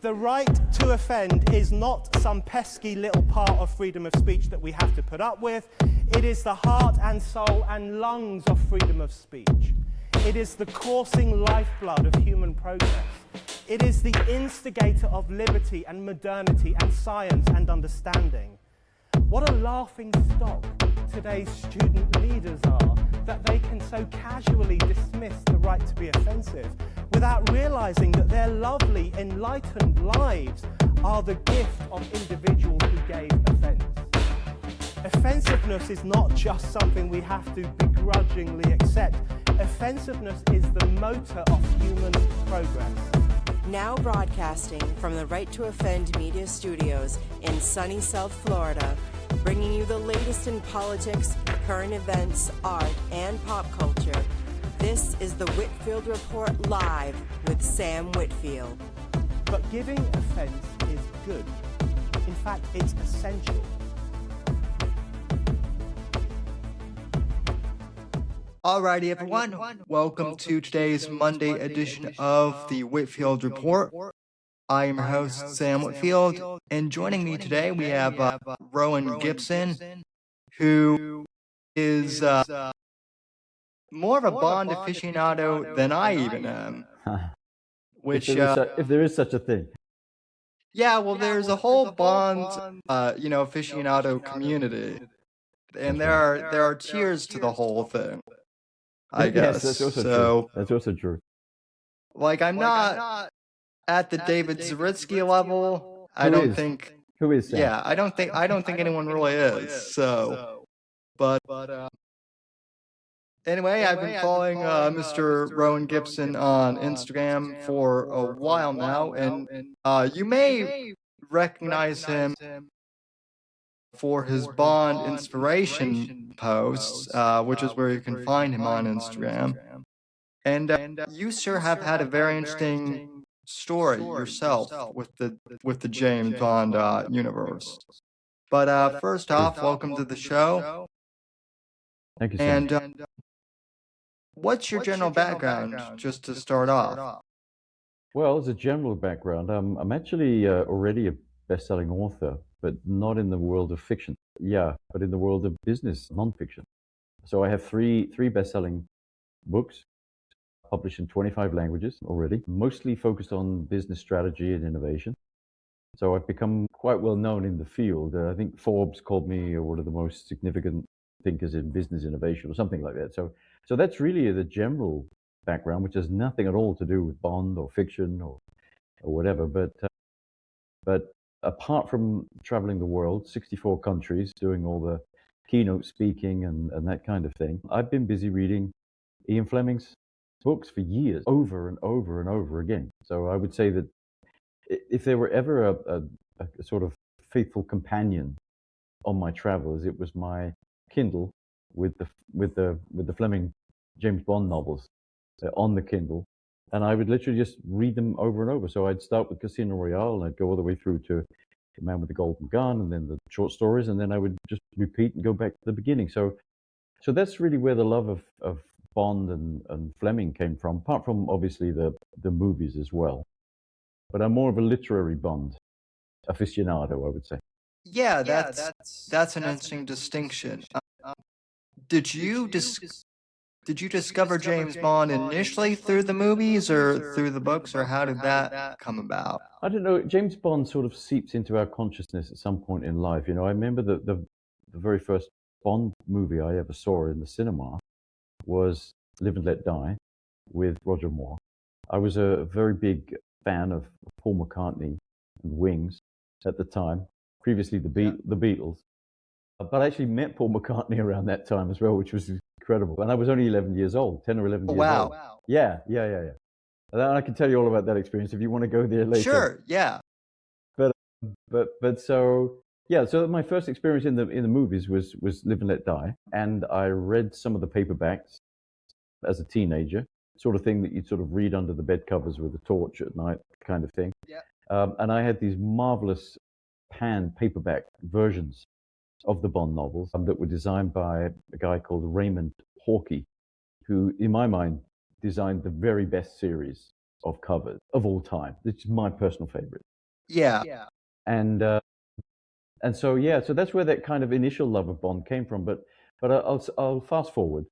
The right to offend is not some pesky little part of freedom of speech that we have to put up with. It is the heart and soul and lungs of freedom of speech. It is the coursing lifeblood of human progress. It is the instigator of liberty and modernity and science and understanding. What a laughing stock today's student leaders are, that they can so casually dismiss the right to be offensive without realizing that their lovely, enlightened lives are the gift of individuals who gave offense. Offensiveness is not just something we have to begrudgingly accept. Offensiveness is the motor of human progress. Now broadcasting from the Right to Offend Media Studios in sunny South Florida, bringing you the latest in politics, current events, art, and pop culture. This is the Whitfield Report Live with Sam Whitfield. But giving offense is good. In fact, it's essential. Alrighty, everyone. Welcome to today's Monday edition of the Whitfield Report. I am your host, Sam Whitfield, and joining me today we have Rowan Gibson, who is more of a Bond aficionado than I even am. Which, if there is such a thing. Yeah, well, there's a whole Bond, aficionado community, and there are tiers to the whole thing. I guess. Yes, that's also so, true. That's also true. Like, I'm not at the David Zaritsky level. I don't think. Who is Sam? Yeah, I don't think anyone really is. So, but anyway, I've been following Mr. Rowan Gibson on Instagram for a while now, and you may recognize him for his Bond inspiration posts, which is where you can find him on Instagram. And you, sir, have had a very interesting story yourself with the James Bond universe. But first off, welcome to the show. Thank you, Sam. And what's your general background, just to start off? Well, as a general background, I'm actually already a best-selling author, but not in the world of fiction. Yeah, but in the world of business, non-fiction. So I have three best-selling books published in 25 languages already, mostly focused on business strategy and innovation. So I've become quite well known in the field. I think Forbes called me one of the most significant thinkers in business innovation or something like that. So that's really the general background, which has nothing at all to do with Bond or fiction or whatever. But apart from traveling the world, 64 countries, doing all the keynote speaking and that kind of thing, I've been busy reading Ian Fleming's books for years, over and over and over again. So I would say that if there were ever a sort of faithful companion on my travels, it was my Kindle with the Fleming James Bond novels on the Kindle, and I would literally just read them over and over. So I'd start with Casino Royale, and I'd go all the way through to The Man with the Golden Gun, and then the short stories, and then I would just repeat and go back to the beginning. So that's really where the love of Bond and Fleming came from, apart from obviously the movies as well. But I'm more of a literary Bond aficionado, I would say. Yeah, that's an interesting distinction. Did you discover James Bond initially through the movies or through the books, or how did that come about? I don't know. James Bond sort of seeps into our consciousness at some point in life. I remember the very first Bond movie I ever saw in the cinema was Live and Let Die with Roger Moore. I was a very big fan of Paul McCartney and Wings at the time, previously the Beatles. But I actually met Paul McCartney around that time as well, which was incredible. And I was only 11 years old, 10 or 11 years old. Wow. Yeah. And I can tell you all about that experience if you want to go there later. Sure, yeah. But so my first experience in the movies was Live and Let Die, and I read some of the paperbacks as a teenager, sort of thing that you'd sort of read under the bed covers with a torch at night, kind of thing. Yeah. And I had these marvelous paperback versions of the Bond novels that were designed by a guy called Raymond Hawkey, who, in my mind, designed the very best series of covers of all time. It's my personal favorite. Yeah. And so yeah, so that's where that kind of initial love of Bond came from. But I'll fast forward,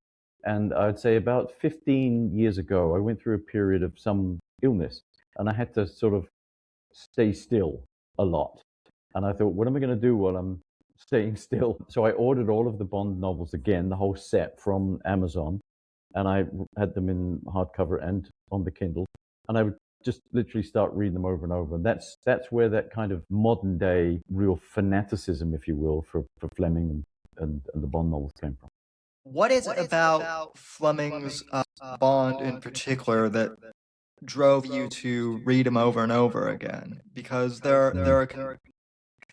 and I'd say about 15 years ago, I went through a period of some illness, and I had to sort of stay still a lot. And I thought, what am I going to do while I'm staying still? So I ordered all of the Bond novels again, the whole set from Amazon, and I had them in hardcover and on the Kindle, and I would just literally start reading them over and over. And that's where that kind of modern day real fanaticism, if you will, for Fleming and the Bond novels came from. What is it about Fleming's Bond in particular that drove you to read him over and over again? Because there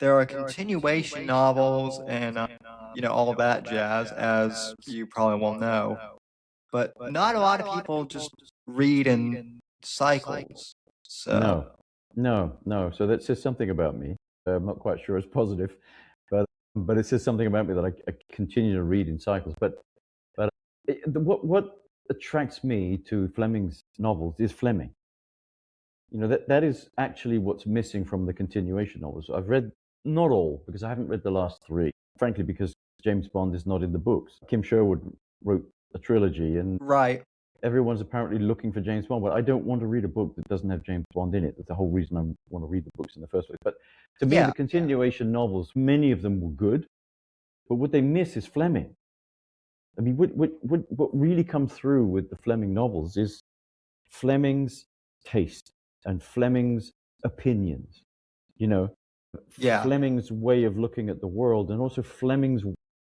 are continuation novels and all of that jazz, as you probably will know, but not a lot of people just read in cycles. So No. So that says something about me. I'm not quite sure it's positive, but it says something about me that I continue to read in cycles. But what attracts me to Fleming's novels is Fleming. That is actually what's missing from the continuation novels. I've read not all, because I haven't read the last three, frankly, because James Bond is not in the books. Kim Sherwood wrote a trilogy, and right. Everyone's apparently looking for James Bond, but I don't want to read a book that doesn't have James Bond in it. That's the whole reason I want to read the books in the first place. But to me, the continuation novels, many of them were good, but what they miss is Fleming. I mean, what really comes through with the Fleming novels is Fleming's taste and Fleming's opinions, Fleming's way of looking at the world, and also Fleming's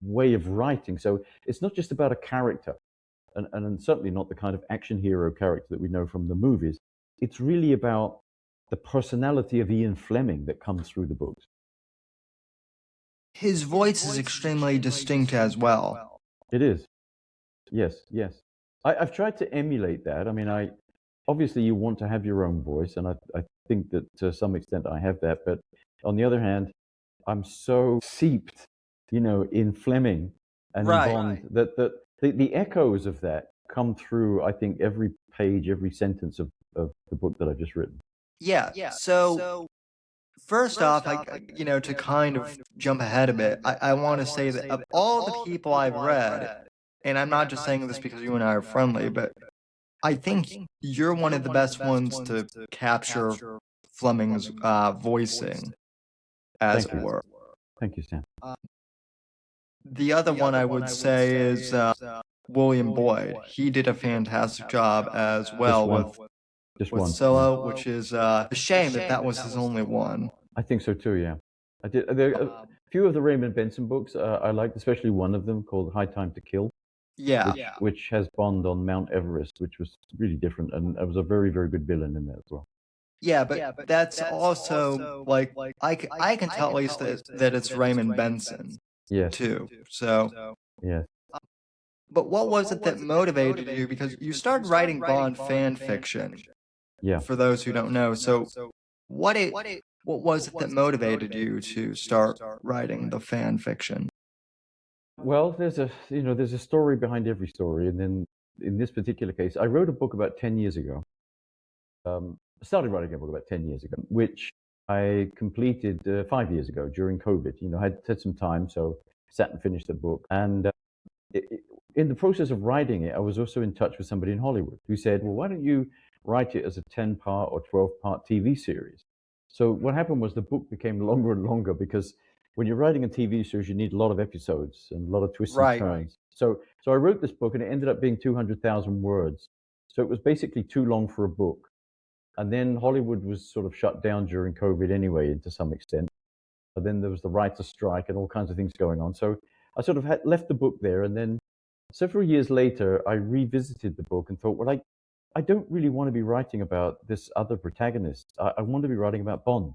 way of writing. So it's not just about a character, and certainly not the kind of action hero character that we know from the movies. It's really about the personality of Ian Fleming that comes through the books. His voice is extremely distinct as well. It is. Yes. I've tried to emulate that. I mean, obviously you want to have your own voice, and I think that to some extent I have that. But on the other hand, I'm so seeped, in Fleming and in Bond that the echoes of that come through, I think, every page, every sentence of the book that I've just written. Yeah. So first off, to kind of jump ahead a bit, I want to say that of all the people I've read, and I'm not just saying this because you and I are friendly, but I think you're one of the best ones to capture Fleming's voicing, as it were. Thank you, Sam. The other one I would say is William Boyd. He did a fantastic job as well with Solo, which is a shame that was his only one. I think so too, yeah. I did. There are a few of the Raymond Benson books I liked, especially one of them called High Time to Kill. Yeah. Which has Bond on Mount Everest, which was really different, and there was a very, very good villain in there as well. Yeah, but that's also like I can tell at least that it's Raymond Benson. Yes. Too. So. Yeah. But what was it that motivated you? Because you started writing Bond fan fiction. Yeah. For those who don't know, so what was it that motivated you to start writing the fan fiction? Well, there's a story behind every story, and then in this particular case, I wrote a book about 10 years ago. I started writing a book about 10 years ago, which I completed 5 years ago during COVID. I had some time, so sat and finished the book. And in the process of writing it, I was also in touch with somebody in Hollywood who said, well, why don't you write it as a 10-part or 12-part TV series? So what happened was the book became longer and longer, because when you're writing a TV series, you need a lot of episodes and a lot of twists and turns. So I wrote this book, and it ended up being 200,000 words. So it was basically too long for a book. And then Hollywood was sort of shut down during COVID anyway, to some extent. But then there was the writer's strike and all kinds of things going on. So I sort of left the book there. And then several years later, I revisited the book and thought, well, I don't really want to be writing about this other protagonist. I want to be writing about Bond.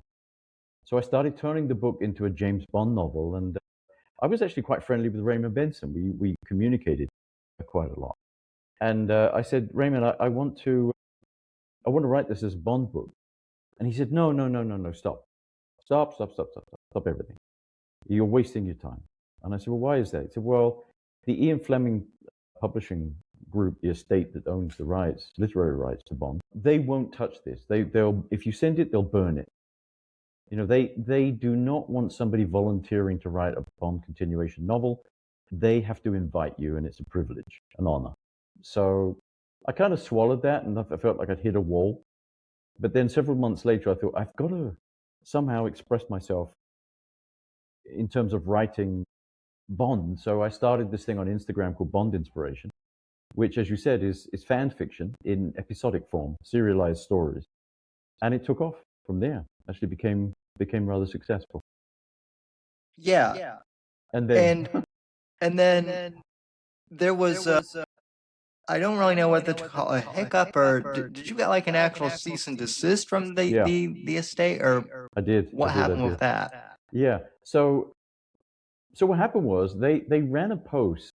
So I started turning the book into a James Bond novel. And I was actually quite friendly with Raymond Benson. We communicated quite a lot. And I said, Raymond, I want to write this as a Bond book. And he said, no, stop everything. You're wasting your time. And I said, well, why is that? He said, well, the Ian Fleming publishing group, the estate that owns the rights, literary rights to Bond, they won't touch this. They'll if you send it, they'll burn it. They do not want somebody volunteering to write a Bond continuation novel. They have to invite you, and it's a privilege, an honor. So I kind of swallowed that, and I felt like I'd hit a wall. But then several months later, I thought, I've got to somehow express myself in terms of writing Bond. So I started this thing on Instagram called Bond Inspiration, which, as you said, is fan fiction in episodic form, serialized stories. And it took off from there. Actually became rather successful. Yeah. And then And then there was I don't really know whether to call a hiccup, or did you get like an actual cease and desist from the estate, or I did. what happened with that? Yeah. So what happened was they ran a post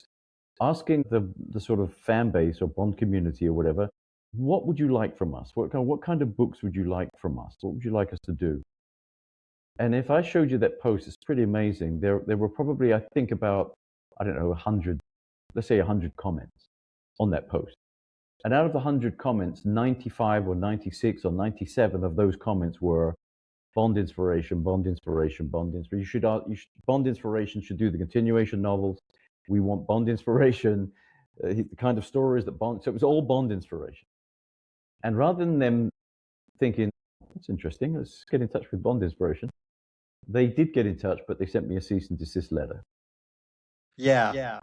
asking the sort of fan base or Bond community or whatever, what would you like from us? What kind of books would you like from us? What would you like us to do? And if I showed you that post, it's pretty amazing. There were probably, I think, about, I don't know, 100, let's say 100 comments on that post. And out of the 100 comments, 95 or 96 or 97 of those comments were Bond inspiration, Bond inspiration, Bond inspiration. Bond inspiration should do the continuation novels. We want Bond inspiration, the kind of stories that Bond. So it was all Bond inspiration. And rather than them thinking, that's interesting, let's get in touch with Bond inspiration, they did get in touch, but they sent me a cease and desist letter. Yeah.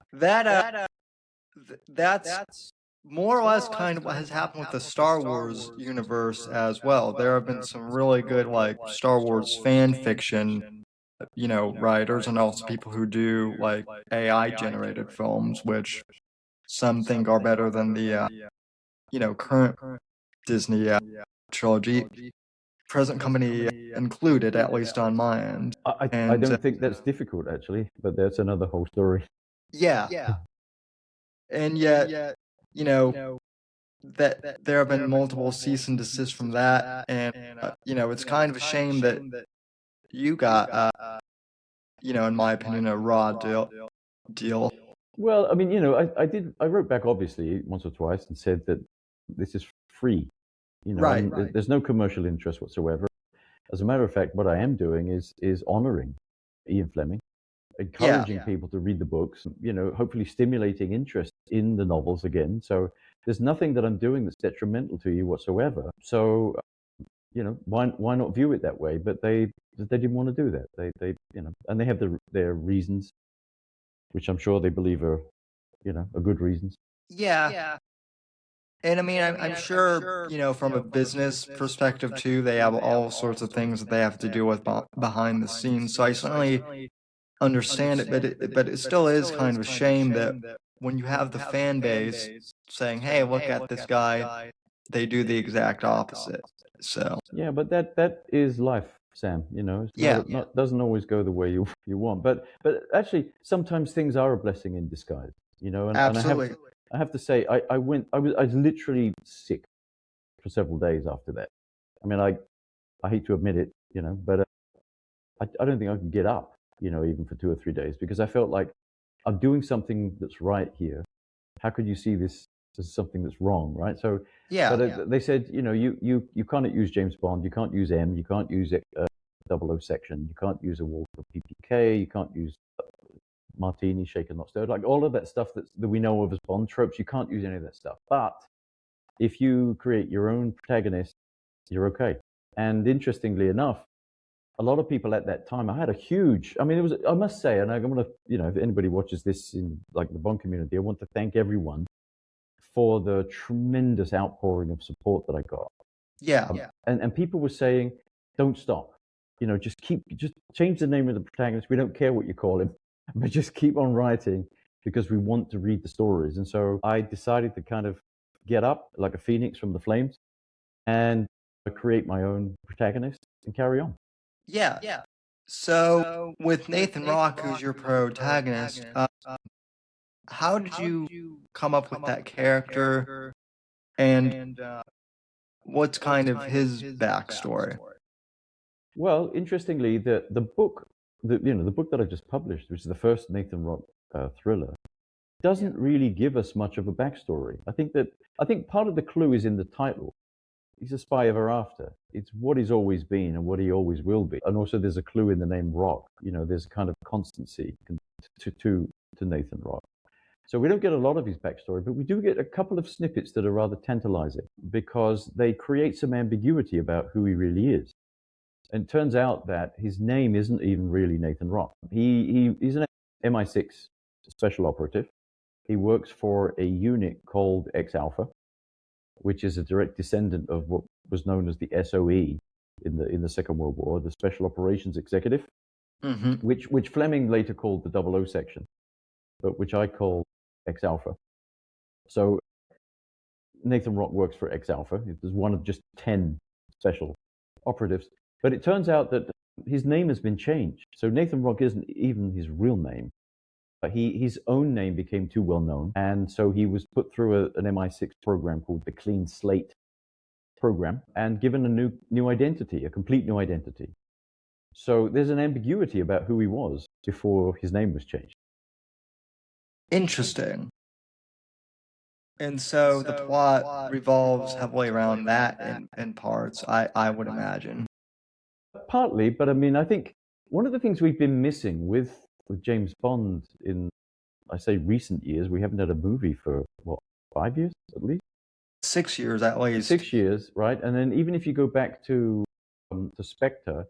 That's more or less kind of what has happened with the Star Wars universe as well. There have been some really good, like, Star Wars fan fiction, writers, and also people who do, like, AI-generated films, which some think are better than the, current Disney trilogy. Present company included, at least on my end. I don't think that's difficult, actually, but that's another whole story. Yeah. And yet, that there have been multiple cease and desist from that, and it's kind of a shame that you got, in my opinion, a raw deal. Well, I mean, I wrote back obviously once or twice and said that this is free, Right. There's no commercial interest whatsoever. As a matter of fact, what I am doing is honoring Ian Fleming, encouraging people to read the books, hopefully stimulating interest in the novels again. So there's nothing that I'm doing that's detrimental to you whatsoever. So, why not view it that way? But they didn't want to do that. They and they have their reasons, which I'm sure they believe are good reasons. Yeah. And I mean, I'm sure, from a business perspective too, they have all sorts of things that they have to deal with behind the scenes. So I certainly understand it, but it still is kind of a shame that when you have the fan base saying, "Hey, look at this guy," they do the exact opposite. So yeah, but that is life, Sam. It doesn't always go the way you want. But actually, sometimes things are a blessing in disguise. Absolutely. And I have to say, I was literally sick for several days after that. I mean, I hate to admit it, but I don't think I could get up, even for 2 or 3 days, because I felt like I'm doing something that's right here. How could you see this as something that's wrong, right? So they said, you can't use James Bond, you can't use M, you can't use 00 section, you can't use a Walker PPK, you can't use Martini, shaken not stirred, like all of that stuff that we know of as Bond tropes. You can't use any of that stuff. But if you create your own protagonist, you're okay. And interestingly enough, a lot of people at that time, I had a huge, I must say, and I'm going to, if anybody watches this in like the Bond community, I want to thank everyone for the tremendous outpouring of support that I got. Yeah. And people were saying, don't stop, just change the name of the protagonist. We don't care what you call him, but just keep on writing because we want to read the stories. And so I decided to kind of get up like a phoenix from the flames and create my own protagonist and carry on. Yeah. So with Nathan Rocke, who's your protagonist, how did you come up with that character, and what's kind of his backstory? Well, interestingly, the book, the book that I just published, which is the first Nathan Rocke thriller, doesn't really give us much of a backstory. I think part of the clue is in the title. he's a spy ever after. It's what he's always been and what he always will be. And also there's a clue in the name Rocke. You know, there's a kind of constancy to Nathan Rocke. So we don't get a lot of his backstory, but we do get a couple of snippets that are rather tantalizing because they create some ambiguity about who he really is. And it turns out that his name isn't even really Nathan Rocke. He's an MI6 special operative. He works for a unit called X-Alpha, which is a direct descendant of what was known as the SOE in the Second World War, the Special Operations Executive, which Fleming later called the 00 section, but which I call X-Alpha. So Nathan Rocke works for X-Alpha. He's one of just 10 special operatives. But it turns out that his name has been changed. So Nathan Rocke isn't even his real name. His own name became too well known. And so he was put through an MI6 program called the Clean Slate program and given a new identity, a complete new identity. So there's an ambiguity about who he was before his name was changed. Interesting. And so the plot revolves heavily around that in parts, I would imagine. Partly, but I mean, I think one of the things we've been missing with James Bond in, I say recent years, we haven't had a movie for, what, 5 years at least? 6 years at least. 6 years, right? And then even if you go back to Spectre,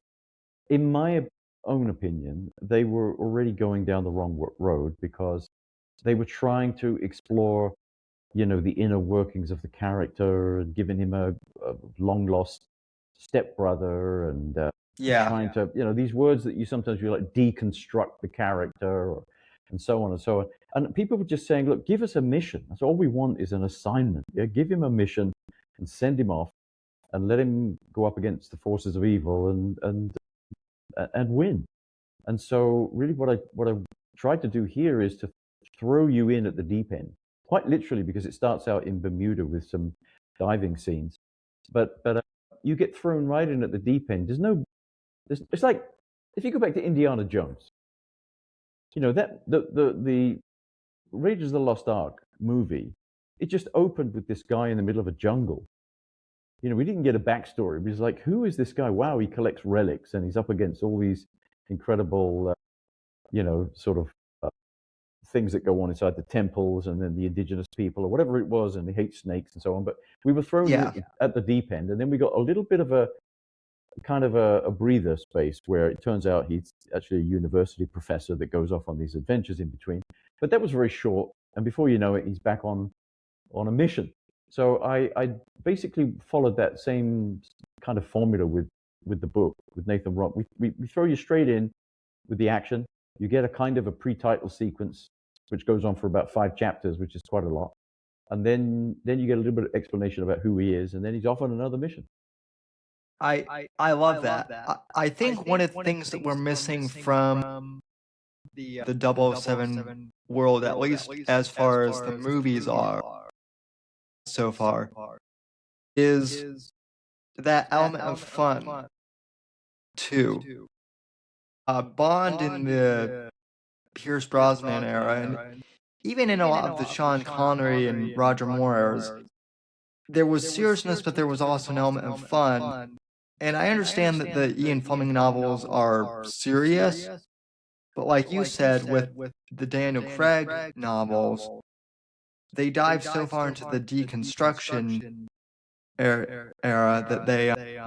in my own opinion, they were already going down the wrong road because they were trying to explore, you know, the inner workings of the character and giving him a long lost stepbrother and trying to, you know, these words that you sometimes you like deconstruct the character and so on and so on. And people were just saying, look, give us a mission. That's all we want is an assignment. Yeah, give him a mission and send him off and let him go up against the forces of evil and win. And so really what I tried to do here is to throw you in at the deep end, quite literally, because it starts out in Bermuda with some diving scenes, but you get thrown right in at the deep end. It's like if you go back to Indiana Jones, you know, that the Raiders of the Lost Ark movie, it just opened with this guy in the middle of a jungle. You know, we didn't get a backstory. It was like, who is this guy? Wow, he collects relics and he's up against all these incredible, you know, sort of things that go on inside the temples and then the indigenous people or whatever it was, and they hate snakes and so on. But we were thrown at the deep end, and then we got a little bit of a kind of a breather space where it turns out he's actually a university professor that goes off on these adventures in between. But that was very short, and before you know it, he's back on a mission. So I basically followed that same kind of formula with the book, with Nathan Rocke. We throw you straight in with the action. You get a kind of a pre-title sequence, which goes on for about 5 chapters, which is quite a lot. And then you get a little bit of explanation about who he is, and then he's off on another mission. I love that. I think one of the things that we're missing from the 007 world, at least as far as the movies are so far, is that element of fun too. Bond in the Pierce Brosnan era, and even in a lot of the Sean Connery and Roger Moore eras, there was seriousness, but there was also an element of fun. And I understand that the Ian Fleming novels are serious, but like you said, with the Daniel Craig novels, they dive so far into the deconstruction era that they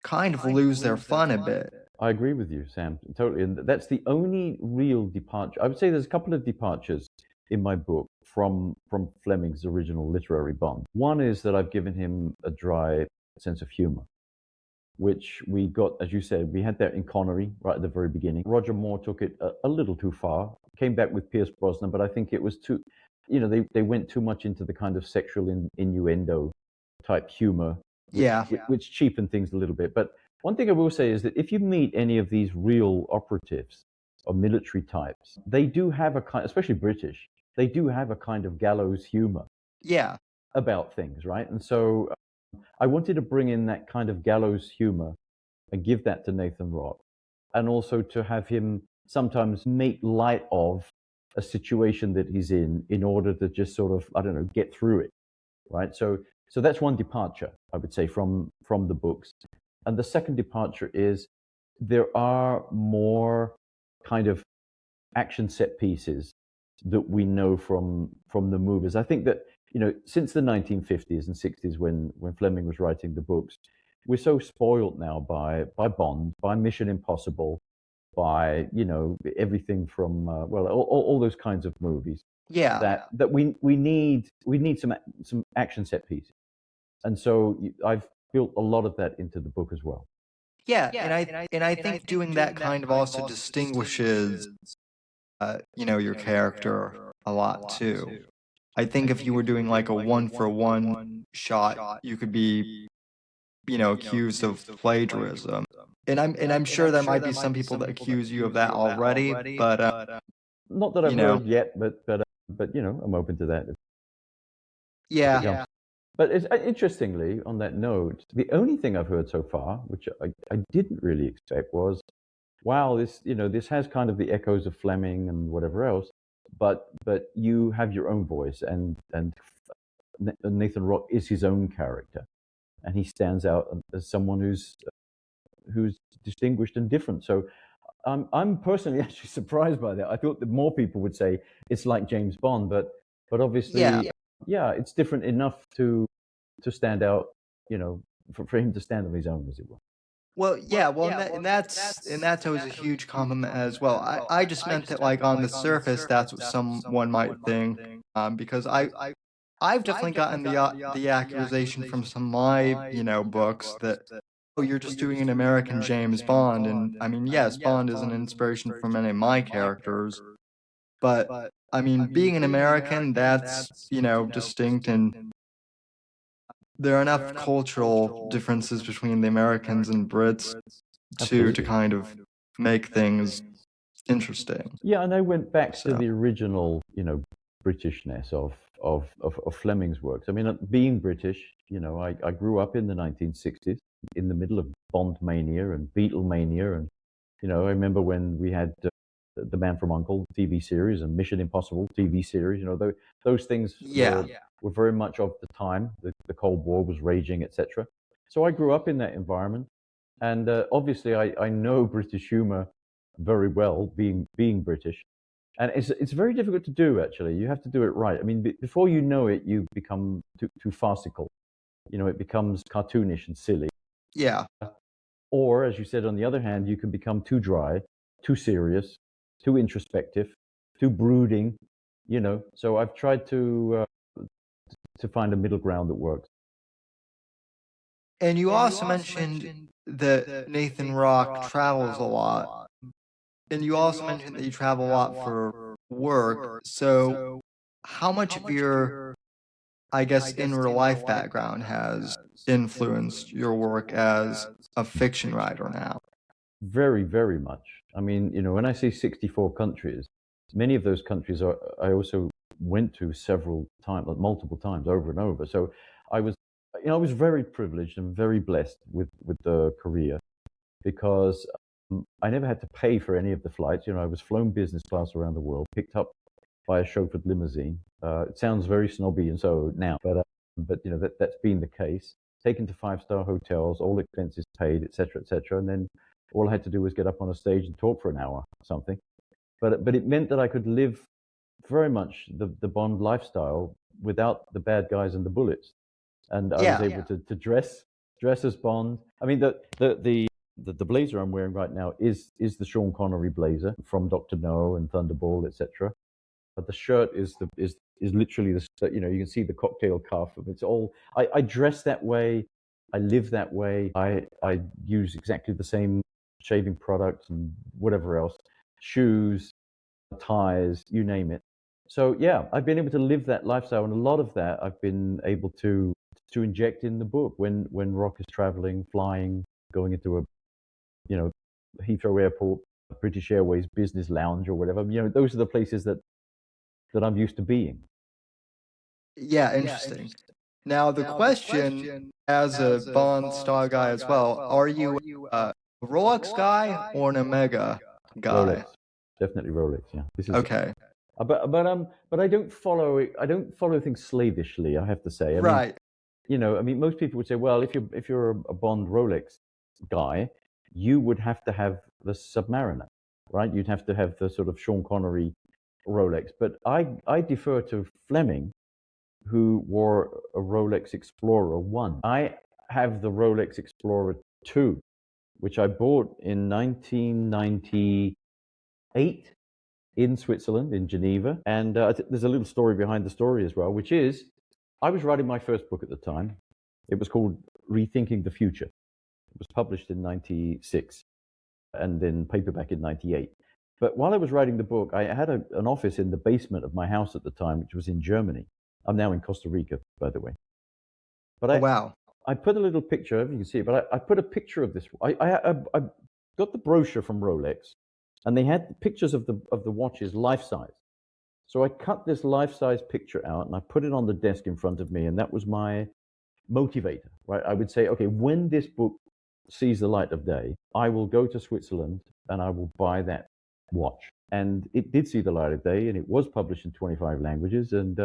kind of lose their fun a bit. I agree with you, Sam, totally. And that's the only real departure. I would say there's a couple of departures in my book from Fleming's original literary Bond. One is that I've given him a dry sense of humor, which we got, as you said, we had that in Connery right at the very beginning. Roger Moore took it a little too far, came back with Pierce Brosnan, but I think it was too, you know, they went too much into the kind of sexual innuendo type humor, which cheapened things a little bit. But one thing I will say is that if you meet any of these real operatives or military types, they do have a kind, especially British, they do have a kind of gallows humor about things, right? And so I wanted to bring in that kind of gallows humor and give that to Nathan Rocke, and also to have him sometimes make light of a situation that he's in order to just sort of, I don't know, get through it, right? So So that's one departure, I would say, from the books. And the second departure is there are more kind of action set pieces that we know from the movies. I think that, since the 1950s and 60s when Fleming was writing the books, we're so spoiled now by Bond, by Mission Impossible, by everything from all those kinds of movies. Yeah. That we need some action set pieces, and so I've built a lot of that into the book as well. Yeah, and I think doing that kind of also distinguishes your character a lot too. I think if you were doing like a one-for-one shot, you could be accused of plagiarism. And I'm sure there might be some people that accuse you of that already, but not that I've heard yet, but I'm open to that. Yeah. But interestingly, on that note, the only thing I've heard so far, which I didn't really expect, was, wow, this has kind of the echoes of Fleming and whatever else, but you have your own voice, and Nathan Rocke is his own character, and he stands out as someone who's distinguished and different. So I'm personally actually surprised by that. I thought that more people would say it's like James Bond, but obviously, yeah, it's different enough to stand out, for him to stand on his own, as it were. Well, yeah, and that's always a huge compliment as well. I just meant that, like, on the surface, that's what someone might think, because I've definitely gotten the accusation from some of my books that, oh, you're just doing an American James Bond, and I mean, yes, Bond is an inspiration for many of my characters, but I mean, being an American, that's distinct, and there are enough cultural differences between the Americans and Brits to kind of make things interesting. Yeah, and I went back to the original, Britishness of Fleming's works. I mean, being British, I grew up in the 1960s, in the middle of Bond mania and Beatlemania, and I remember when we had The Man from U.N.C.L.E. TV series and Mission Impossible TV series. Those things were very much of the time. The Cold War was raging, etc. So I grew up in that environment, and obviously I know British humor very well, being British, and it's very difficult to do. Actually, you have to do it right. I mean, before you know it, you become too farcical. It becomes cartoonish and silly. Yeah. Or, as you said, on the other hand, you can become too dry, too serious, too introspective, too brooding. So I've tried to find a middle ground that works. And you also mentioned that Nathan Rocke travels a lot. And you also mentioned that you travel a lot for work. So how much of your, I guess, in real life background has influenced your work as a fiction writer now? Very, very much. I mean, when I say 64 countries, many of those countries I also went to several times, like multiple times, over and over. So I was very privileged and very blessed with the career, because I never had to pay for any of the flights. I was flown business class around the world, picked up by a chauffeured limousine. It sounds very snobby and so now, but that's been the case. Taken to 5-star hotels, all expenses paid, etc., etc., and then all I had to do was get up on a stage and talk for an hour or something. But it meant that I could live very much the Bond lifestyle without the bad guys and the bullets, and I was able to dress as Bond. I mean, the blazer I'm wearing right now is the Sean Connery blazer from Dr. No and Thunderball, etc. But the shirt is literally you can see the cocktail cuff. It's all I dress that way. I live that way. I use exactly the same shaving products and whatever else, shoes, ties, you name it. So yeah, I've been able to live that lifestyle, and a lot of that I've been able to inject in the book. When Rocke is traveling, flying, going into a Heathrow Airport, British Airways business lounge or whatever, those are the places that I'm used to being. Yeah, interesting. Now the question, as a Bond star guy as well, are you a Rolex guy or an Omega guy? Rolex. Definitely Rolex. Yeah. This is okay. But I don't follow it. I don't follow things slavishly, I have to say. I right. mean, You know, I mean, most people would say, well, if you're a Bond Rolex guy, you would have to have the Submariner, right? You'd have to have the sort of Sean Connery Rolex. But I defer to Fleming, who wore a Rolex Explorer 1. I have the Rolex Explorer 2, which I bought in 1998 in Switzerland, in Geneva. And there's a little story behind the story as well, which is I was writing my first book at the time. It was called Rethinking the Future. It was published in 96 and then paperback in 98. But while I was writing the book, I had an office in the basement of my house at the time, which was in Germany. I'm now in Costa Rica, by the way. But Oh, wow. I put a little picture, if you can see it, but I put a picture of this. I got the brochure from Rolex, and they had pictures of the watches life size. So I cut this life size picture out and I put it on the desk in front of me, and that was my motivator, right? I would say, okay, when this book sees the light of day, I will go to Switzerland and I will buy that watch. And it did see the light of day, and it was published in 25 languages, and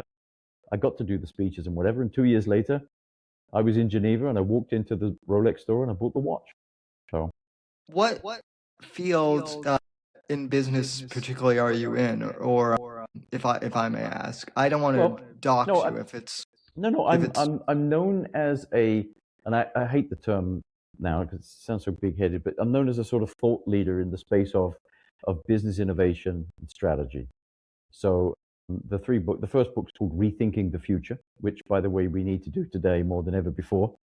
I got to do the speeches and whatever. And 2 years later, I was in Geneva and I walked into the Rolex store and I bought the watch. So, What field in business particularly are you in, or if I may ask? I don't want to dox no, you if it's no. I'm known as and I hate the term now because it sounds so big-headed, but I'm known as a sort of thought leader in the space of business innovation and strategy. So the first book's called Rethinking the Future, which, by the way, we need to do today more than ever before.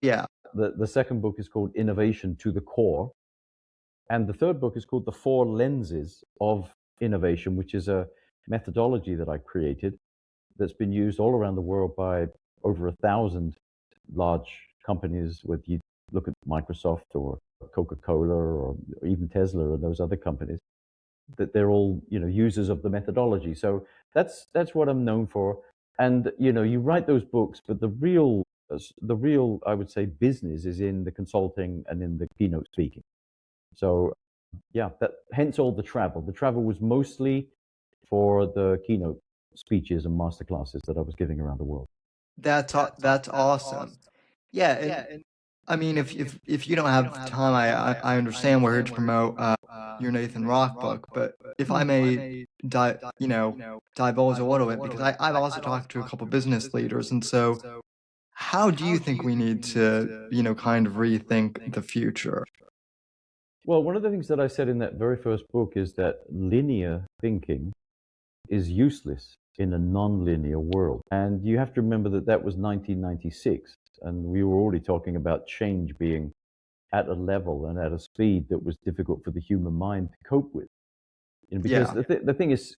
Yeah. The second book is called Innovation to the Core. And the third book is called The Four Lenses of Innovation, which is a methodology that I created that's been used all around the world by over 1,000 large companies, whether you look at Microsoft or Coca-Cola or even Tesla and those other companies, that they're all, users of the methodology. So that's what I'm known for. And, you write those books, but the real, I would say, business is in the consulting and in the keynote speaking. So, yeah, hence all the travel. The travel was mostly for the keynote speeches and masterclasses that I was giving around the world. That's awesome. Yeah, and I mean, if you don't have time, I understand we're here to promote your Nathan Rocke book, but if I may divulge a little bit, because I've also talked to a couple business leaders, and so how do you think we need to kind of rethink the future? Well, one of the things that I said in that very first book is that linear thinking is useless in a non-linear world. And you have to remember that was 1996, and we were already talking about change being at a level and at a speed that was difficult for the human mind to cope with. Because the thing is,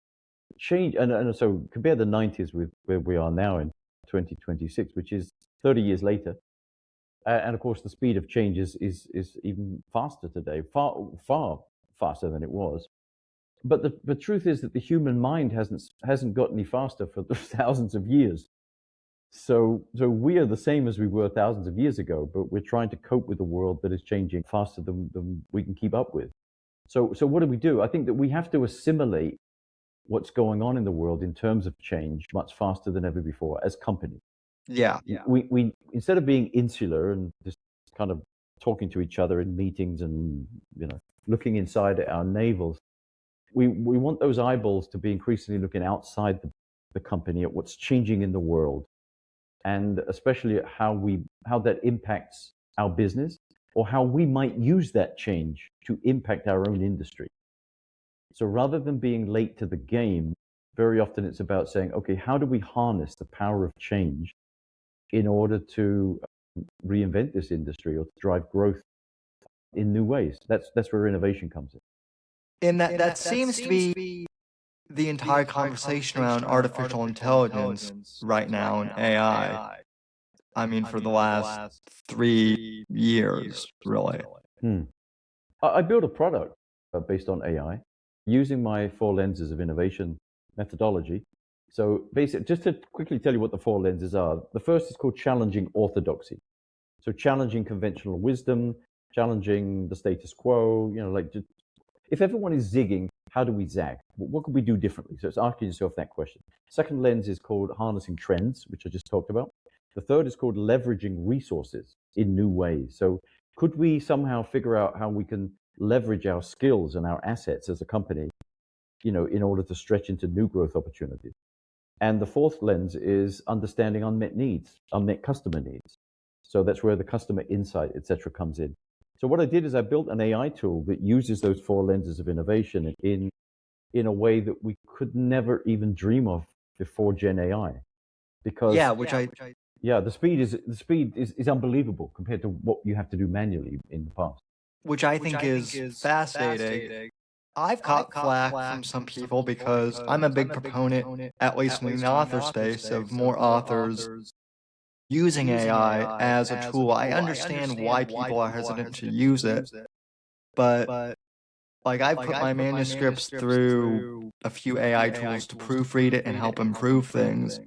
change, and so compare the 90s with where we are now in 2026, which is 30 years later. And of course, the speed of change is even faster today, far faster than it was. But the truth is that the human mind hasn't got any faster for thousands of years. So we are the same as we were thousands of years ago, but we're trying to cope with a world that is changing faster than we can keep up with. So what do? I think that we have to assimilate what's going on in the world in terms of change much faster than ever before as companies. Yeah. We instead of being insular and just kind of talking to each other in meetings and looking inside our navels, we want those eyeballs to be increasingly looking outside the company at what's changing in the world, and especially at how that impacts our business or how we might use that change to impact our own industry. So rather than being late to the game, very often it's about saying, okay, how do we harness the power of change in order to reinvent this industry or to drive growth in new ways? That's where innovation comes in. And that seems to be the entire conversation around artificial intelligence right now and AI. I mean, for the last 3 years, really. I built a product based on AI using my 4 lenses of innovation methodology. So basically, just to quickly tell you what the 4 lenses are, the first is called challenging orthodoxy. So challenging conventional wisdom, challenging the status quo, if everyone is zigging, how do we zag? What could we do differently? So it's asking yourself that question. Second lens is called harnessing trends, which I just talked about. The third is called leveraging resources in new ways. So could we somehow figure out how we can leverage our skills and our assets as a company, in order to stretch into new growth opportunities? And the fourth lens is understanding unmet needs, unmet customer needs. So that's where the customer insight, et cetera, comes in. So what I did is I built an AI tool that uses those four lenses of innovation in a way that we could never even dream of before Gen AI. Because the speed is unbelievable compared to what you have to do manually in the past. Which I think is fascinating. I've caught flack from some people because I'm a big proponent, at least in the author space, of more authors using AI as a tool. I understand why people are hesitant to use it, but like I've put my manuscripts through a few AI tools to proofread it and help improve things,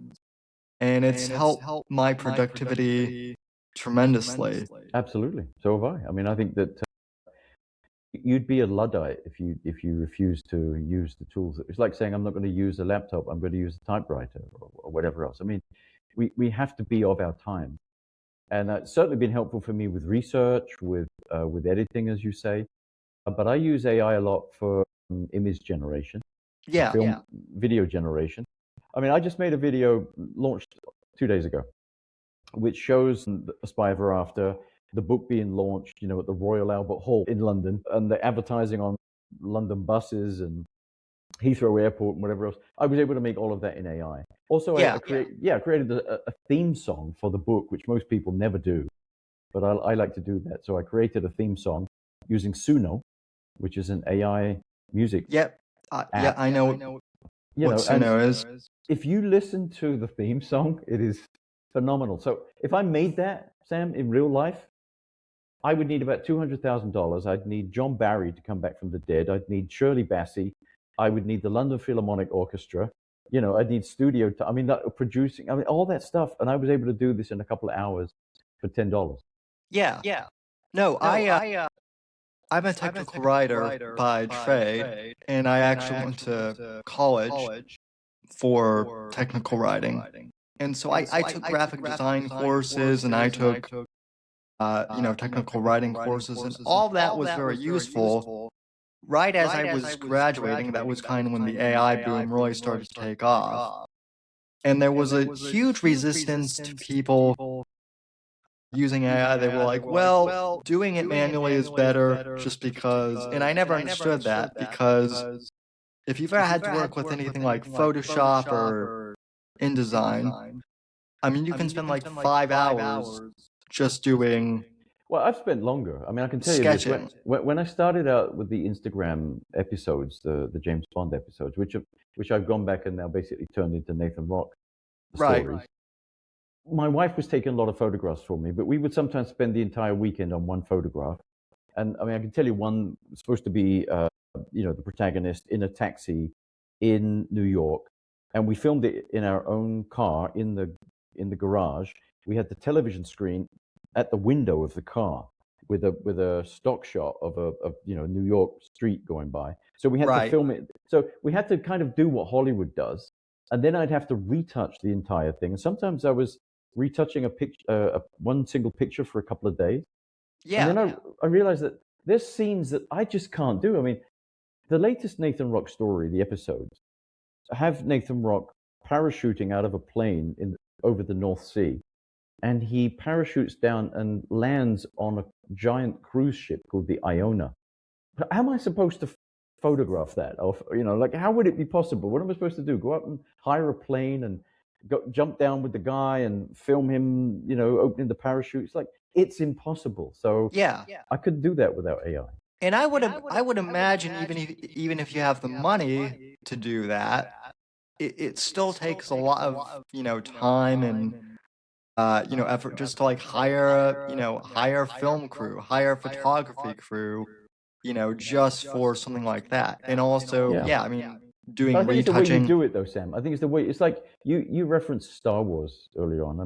and it's helped my productivity tremendously. Absolutely. So have I. I mean, I think that you'd be a Luddite if you refuse to use the tools. It's like saying, I'm not going to use a laptop, I'm going to use a typewriter or whatever else. I mean, we have to be of our time. And it's certainly been helpful for me with research, with editing, as you say. But I use AI a lot for image generation, video generation. I mean, I just made a video launched 2 days ago, which shows A Spy Ever After, the book being launched, at the Royal Albert Hall in London, and the advertising on London buses and Heathrow Airport and whatever else. I was able to make all of that in AI. Also, I created a theme song for the book, which most people never do, but I like to do that. So I created a theme song using Suno, which is an AI music. Yep. I know what Suno is. If you listen to the theme song, it is phenomenal. So if I made that, Sam, in real life, I would need about $200,000. I'd need John Barry to come back from the dead. I'd need Shirley Bassey. I would need the London Philharmonic Orchestra. I'd need studio time. Producing. All that stuff. And I was able to do this in a couple of hours for $10. Yeah. No, I'm a technical writer by trade, and I actually went to college for technical writing. And so I took graphic design courses, and I took technical writing courses, and all that was very useful. Right as I was graduating, that was kind of when the AI boom really started to take off. And there was a huge resistance to people using AI. They were like, well, doing it manually is better just because, and I never understood that, because if you've ever had to work with anything like Photoshop or InDesign, you can spend like 5 hours just doing. Well, I've spent longer. I can tell you this. When I started out with the Instagram episodes, the James Bond episodes, which I've gone back and now basically turned into Nathan Rocke stories. Right. My wife was taking a lot of photographs for me, but we would sometimes spend the entire weekend on one photograph. And I can tell you one was supposed to be, the protagonist in a taxi in New York, and we filmed it in our own car in the garage. We had the television screen at the window of the car with a stock shot of a New York street going by. So we had to film it. So we had to kind of do what Hollywood does, and then I'd have to retouch the entire thing. And sometimes I was retouching one single picture for a couple of days. Yeah. And then I realized that there's scenes that I just can't do. The latest Nathan Rocke story, the episodes, have Nathan Rocke parachuting out of a plane over the North Sea. And he parachutes down and lands on a giant cruise ship called the Iona. How am I supposed to photograph that? How would it be possible? What am I supposed to do? Go out and hire a plane and jump down with the guy and film him, opening the parachute? It's impossible. So I couldn't do that without AI. And I would imagine even if you have the money to do that, it still takes a lot of time and effort just to hire a film crew, hire a photography crew, just for something like that. And also, doing retouching. It's the way you do it, though, Sam. I think it's the way. It's like you referenced Star Wars earlier on.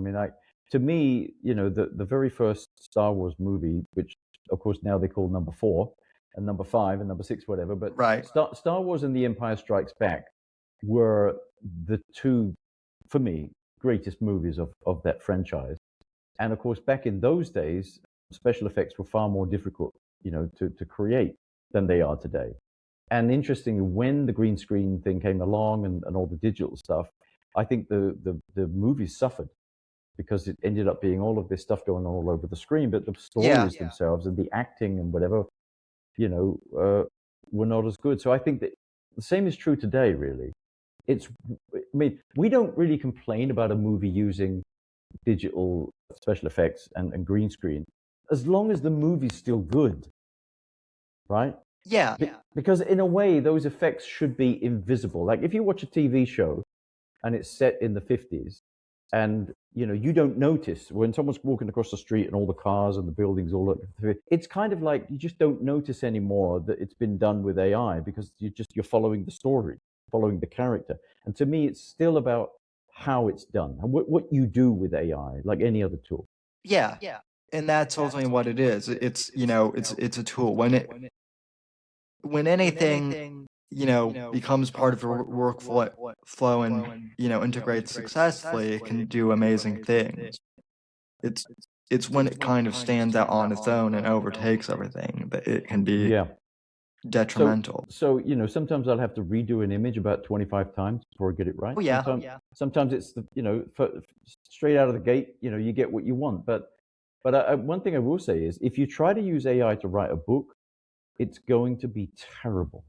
To me, the very first Star Wars movie, which of course now they call number 4 and number 5 and number 6, whatever. But Star Wars and The Empire Strikes Back were the two, for me, greatest movies of that franchise. And of course, back in those days, special effects were far more difficult, to create than they are today. And interestingly, when the green screen thing came along and all the digital stuff, I think the movies suffered because it ended up being all of this stuff going on all over the screen, but the stories themselves and the acting and whatever, were not as good. So I think that the same is true today, really. We don't really complain about a movie using digital special effects and green screen, as long as the movie's still good, right? Yeah. Because in a way, those effects should be invisible. Like if you watch a TV show and it's set in the 50s, and you don't notice when someone's walking across the street and all the cars and the buildings all look, it's kind of like you just don't notice anymore that it's been done with AI, because you're following the story, following the character. And to me, it's still about how it's done and what you do with AI, like any other tool. Yeah. And that's ultimately what it is. It's it's a tool. When anything becomes part of your workflow and integrates successfully, it can do amazing things. It's when it kind of stands out on its own and overtakes everything that it can be detrimental. So sometimes I'll have to redo an image about 25 times before I get it right. Oh yeah. Sometimes it's straight out of the gate, you get what you want. But one thing I will say is, if you try to use AI to write a book, it's going to be terrible,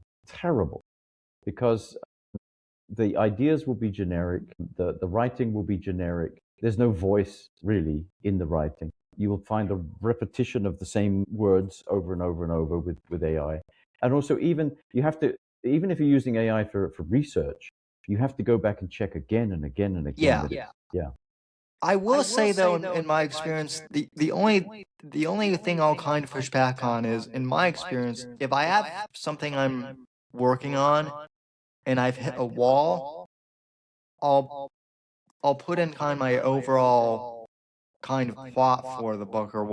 because the ideas will be generic, the writing will be generic. There's no voice really in the writing. You will find a repetition of the same words over and over and over with AI. And also, even if you're using AI for research, you have to go back and check again and again and again. Yeah. I will say though, in my experience, the only thing I'll kind of push back on is, in my experience, if I have something I'm working on and I've hit a wall, I'll put in kind of my overall kind of plot for the book or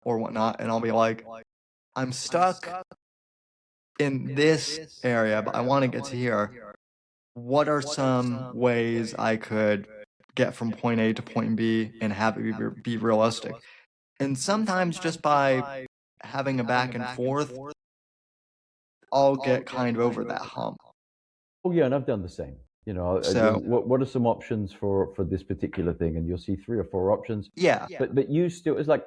whatnot, and I'll be like, I'm stuck in this area, but I want to get to here. What are some ways I could get from point A to point B and have it be realistic? And sometimes just by having a back and forth, I'll get kind of over that hump. Oh yeah, and I've done the same. So what are some options for this particular thing? And you'll see 3 or 4 options. Yeah. But you still, it's like,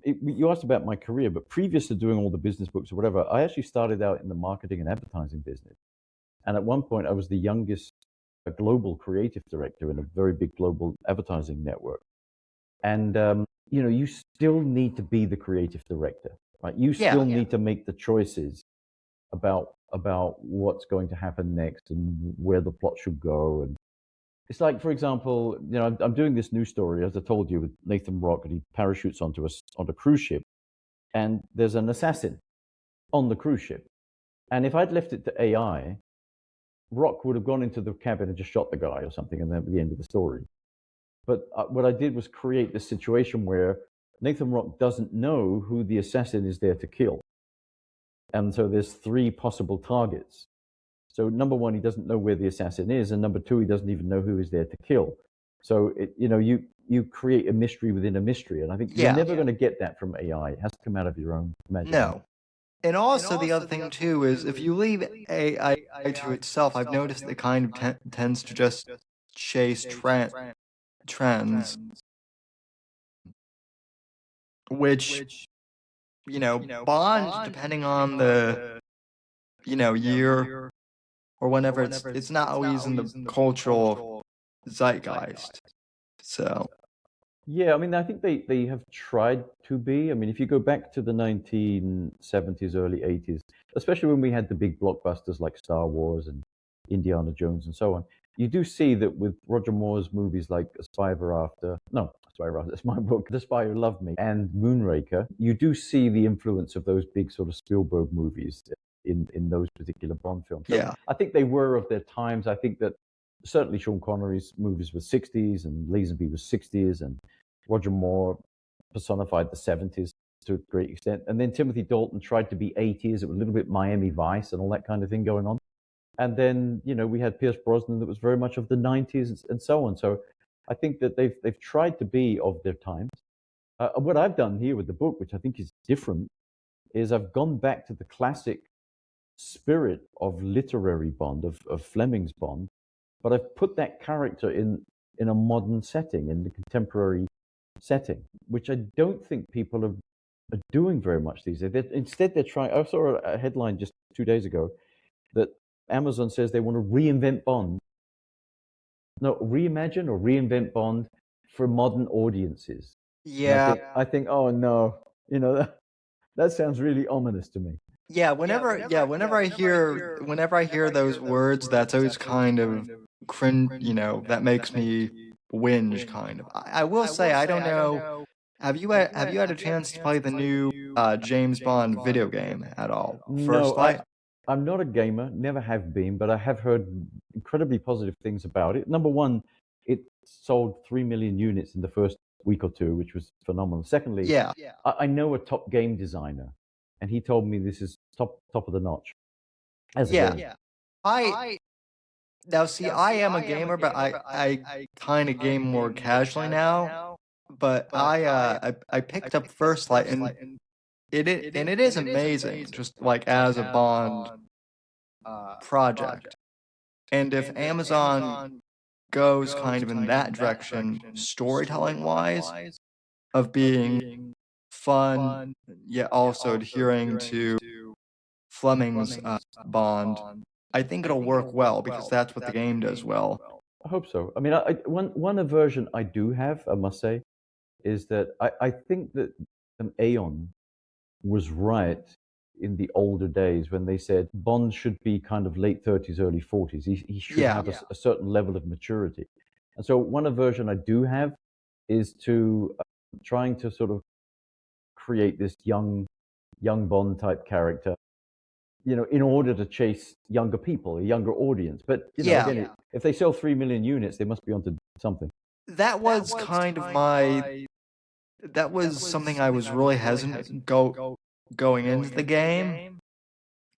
you asked about my career, but previous to doing all the business books or whatever, I actually started out in the marketing and advertising business. And at one point, I was the youngest global creative director in a very big global advertising network. And, you still need to be the creative director, right? You still need to make the choices about what's going to happen next and where the plot should go. And it's like, for example, I'm doing this new story, as I told you, with Nathan Rocke, and he parachutes onto a cruise ship, and there's an assassin on the cruise ship. And if I'd left it to AI, Rocke would have gone into the cabin and just shot the guy or something, and that would be the end of the story. But what I did was create this situation where Nathan Rocke doesn't know who the assassin is there to kill. And so there's 3 possible targets. So number 1, he doesn't know where the assassin is, and number 2, he doesn't even know who is there to kill. So you create a mystery within a mystery, and I think you're never going to get that from AI. It has to come out of your own imagination. No. And also the other thing too is, if you leave AI to itself, I've noticed it kind of tends to just chase trends, which Bond, depending on the year or whenever, it's not always in the cultural zeitgeist. So yeah, I mean, I think they have tried to be. I mean, if you go back to the 1970s, early 80s, especially when we had the big blockbusters like Star Wars and Indiana Jones and so on, you do see that with Roger Moore's movies like A Spy Ever After, that's my book, The Spy Who Loved Me, and Moonraker, you do see the influence of those big sort of Spielberg movies in those particular Bond films. So yeah, I think they were of their times. I think that certainly Sean Connery's movies were 60s, and Lazenby was 60s, and Roger Moore personified the 70s to a great extent. And then Timothy Dalton tried to be 80s. It was a little bit Miami Vice and all that kind of thing going on. And then, we had Pierce Brosnan that was very much of the 90s and so on. So I think that they've tried to be of their times. What I've done here with the book, which I think is different, is I've gone back to the classic spirit of literary Bond, of Fleming's Bond, but I've put that character in a modern setting, in the contemporary setting, which I don't think people are doing very much these days. Instead, they're trying. I saw a headline just 2 days ago that Amazon says they want to reinvent Bond. No, reimagine or reinvent Bond for modern audiences. Yeah. I think, oh no, that sounds really ominous to me. Yeah, whenever I hear those words, that's always kind of cringe, that makes me whinge kind of. I will say, I don't know, have you had a chance to play the new James Bond video game at all? First No, Light? I'm not a gamer, never have been, but I have heard incredibly positive things about it. Number one, it sold 3 million units in the first week or two, which was phenomenal. Secondly, Yeah. I know a top game designer, and he told me this is top of the notch as a game. Yeah. I Now see, I am a gamer, but I kind of game more casually now. But I picked up First Light, and it is amazing, just like as a Bond project. And if Amazon goes kind of in that direction, storytelling wise, of being fun, yet also adhering to Fleming's Bond, I think it'll work well because that's what the game does well. I hope so. I mean, one aversion I do have, I must say, is that I think that Aeon was right in the older days when they said Bond should be kind of late 30s, early 40s. He should have a certain level of maturity. And so one aversion I do have is to trying to sort of create this young Bond type character, in order to chase younger people, a younger audience. But again, if they sell 3 million units, they must be onto something. That was kind of that was something I was really hesitant going into the game.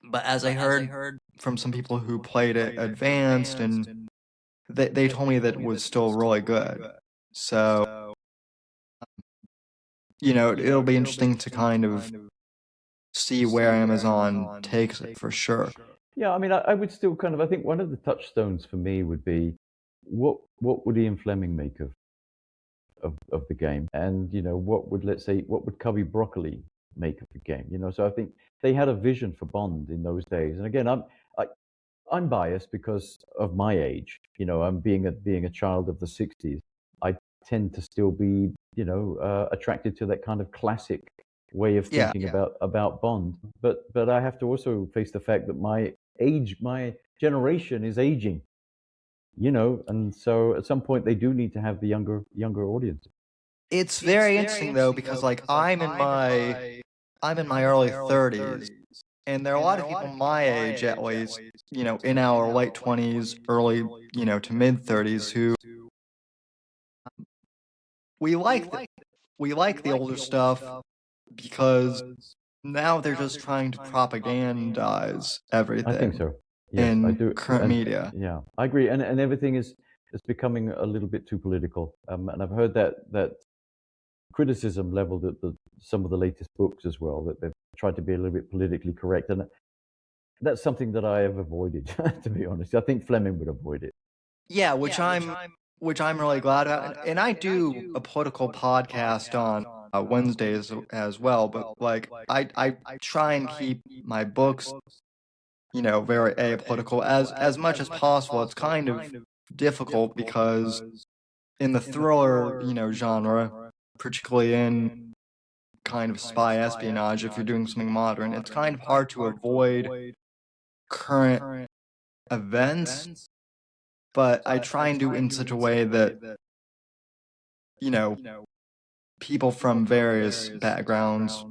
But as I heard from some people who played it advanced, and they told me that it was still really good. So, it'll be interesting to kind of see where Amazon takes it for sure. Yeah, I mean, I would still I think one of the touchstones for me would be what would Ian Fleming make of the game, and what would Cubby Broccoli make of the game? So I think they had a vision for Bond in those days. And again, I'm biased because of my age. I'm being a child of the '60s. I tend to still be attracted to that kind of classic way of thinking about Bond. But I have to also face the fact that my generation is aging. And so at some point they do need to have the younger audience. It's very interesting though, because like I'm in my early 30s, and there are a lot of people my age, at least, in our late 20s, early, to mid 30s, who we like the older stuff because now they're just trying to propagandize everything. I think so. Yes, in I do. current media. Yeah, I agree. And everything is becoming a little bit too political. And I've heard that criticism leveled at some of the latest books as well, that they've tried to be a little bit politically correct. And that's something that I have avoided, to be honest. I think Fleming would avoid it. Yeah, which I'm really glad about. And I do a political podcast on Wednesdays as well, but like I try and keep my books very apolitical as much as possible. It's kind of difficult because in the thriller, genre, particularly in kind of spy espionage, if you're doing something modern, it's kind of hard to avoid current events. But I try and do it in such a way that, people from various backgrounds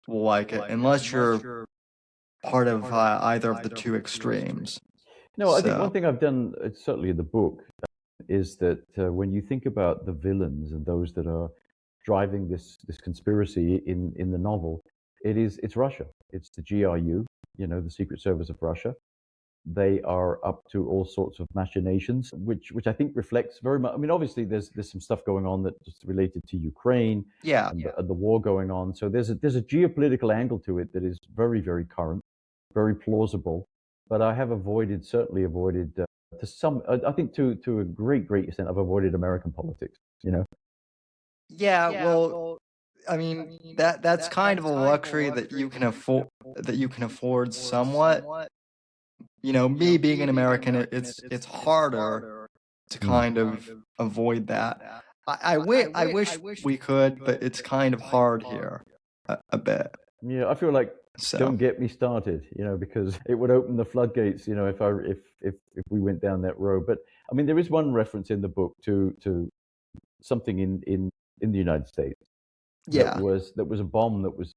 will like it, unless you're part of either of the two extremes. No, I think one thing I've done, certainly in the book, is that when you think about the villains and those that are driving this conspiracy in the novel, it's Russia. It's the GRU, the Secret Service of Russia. they are up to all sorts of machinations, which I think reflects very much. I mean, obviously, there's some stuff going on that's related to Ukraine and the war going on. So there's a geopolitical angle to it that is very, very current, very plausible. But I have certainly avoided to some. I think to a great extent, I've avoided American politics. You know. Yeah, well, I mean that's kind of a luxury that you can afford somewhat. You know, me being an American, it's harder to kind of avoid that. I wish we could, but it's kind of hard here a bit. Yeah, I feel like don't get me started, you know, because it would open the floodgates, you know, if we went down that road. But I mean, there is one reference in the book to something in the United States. Yeah. That was a bomb that was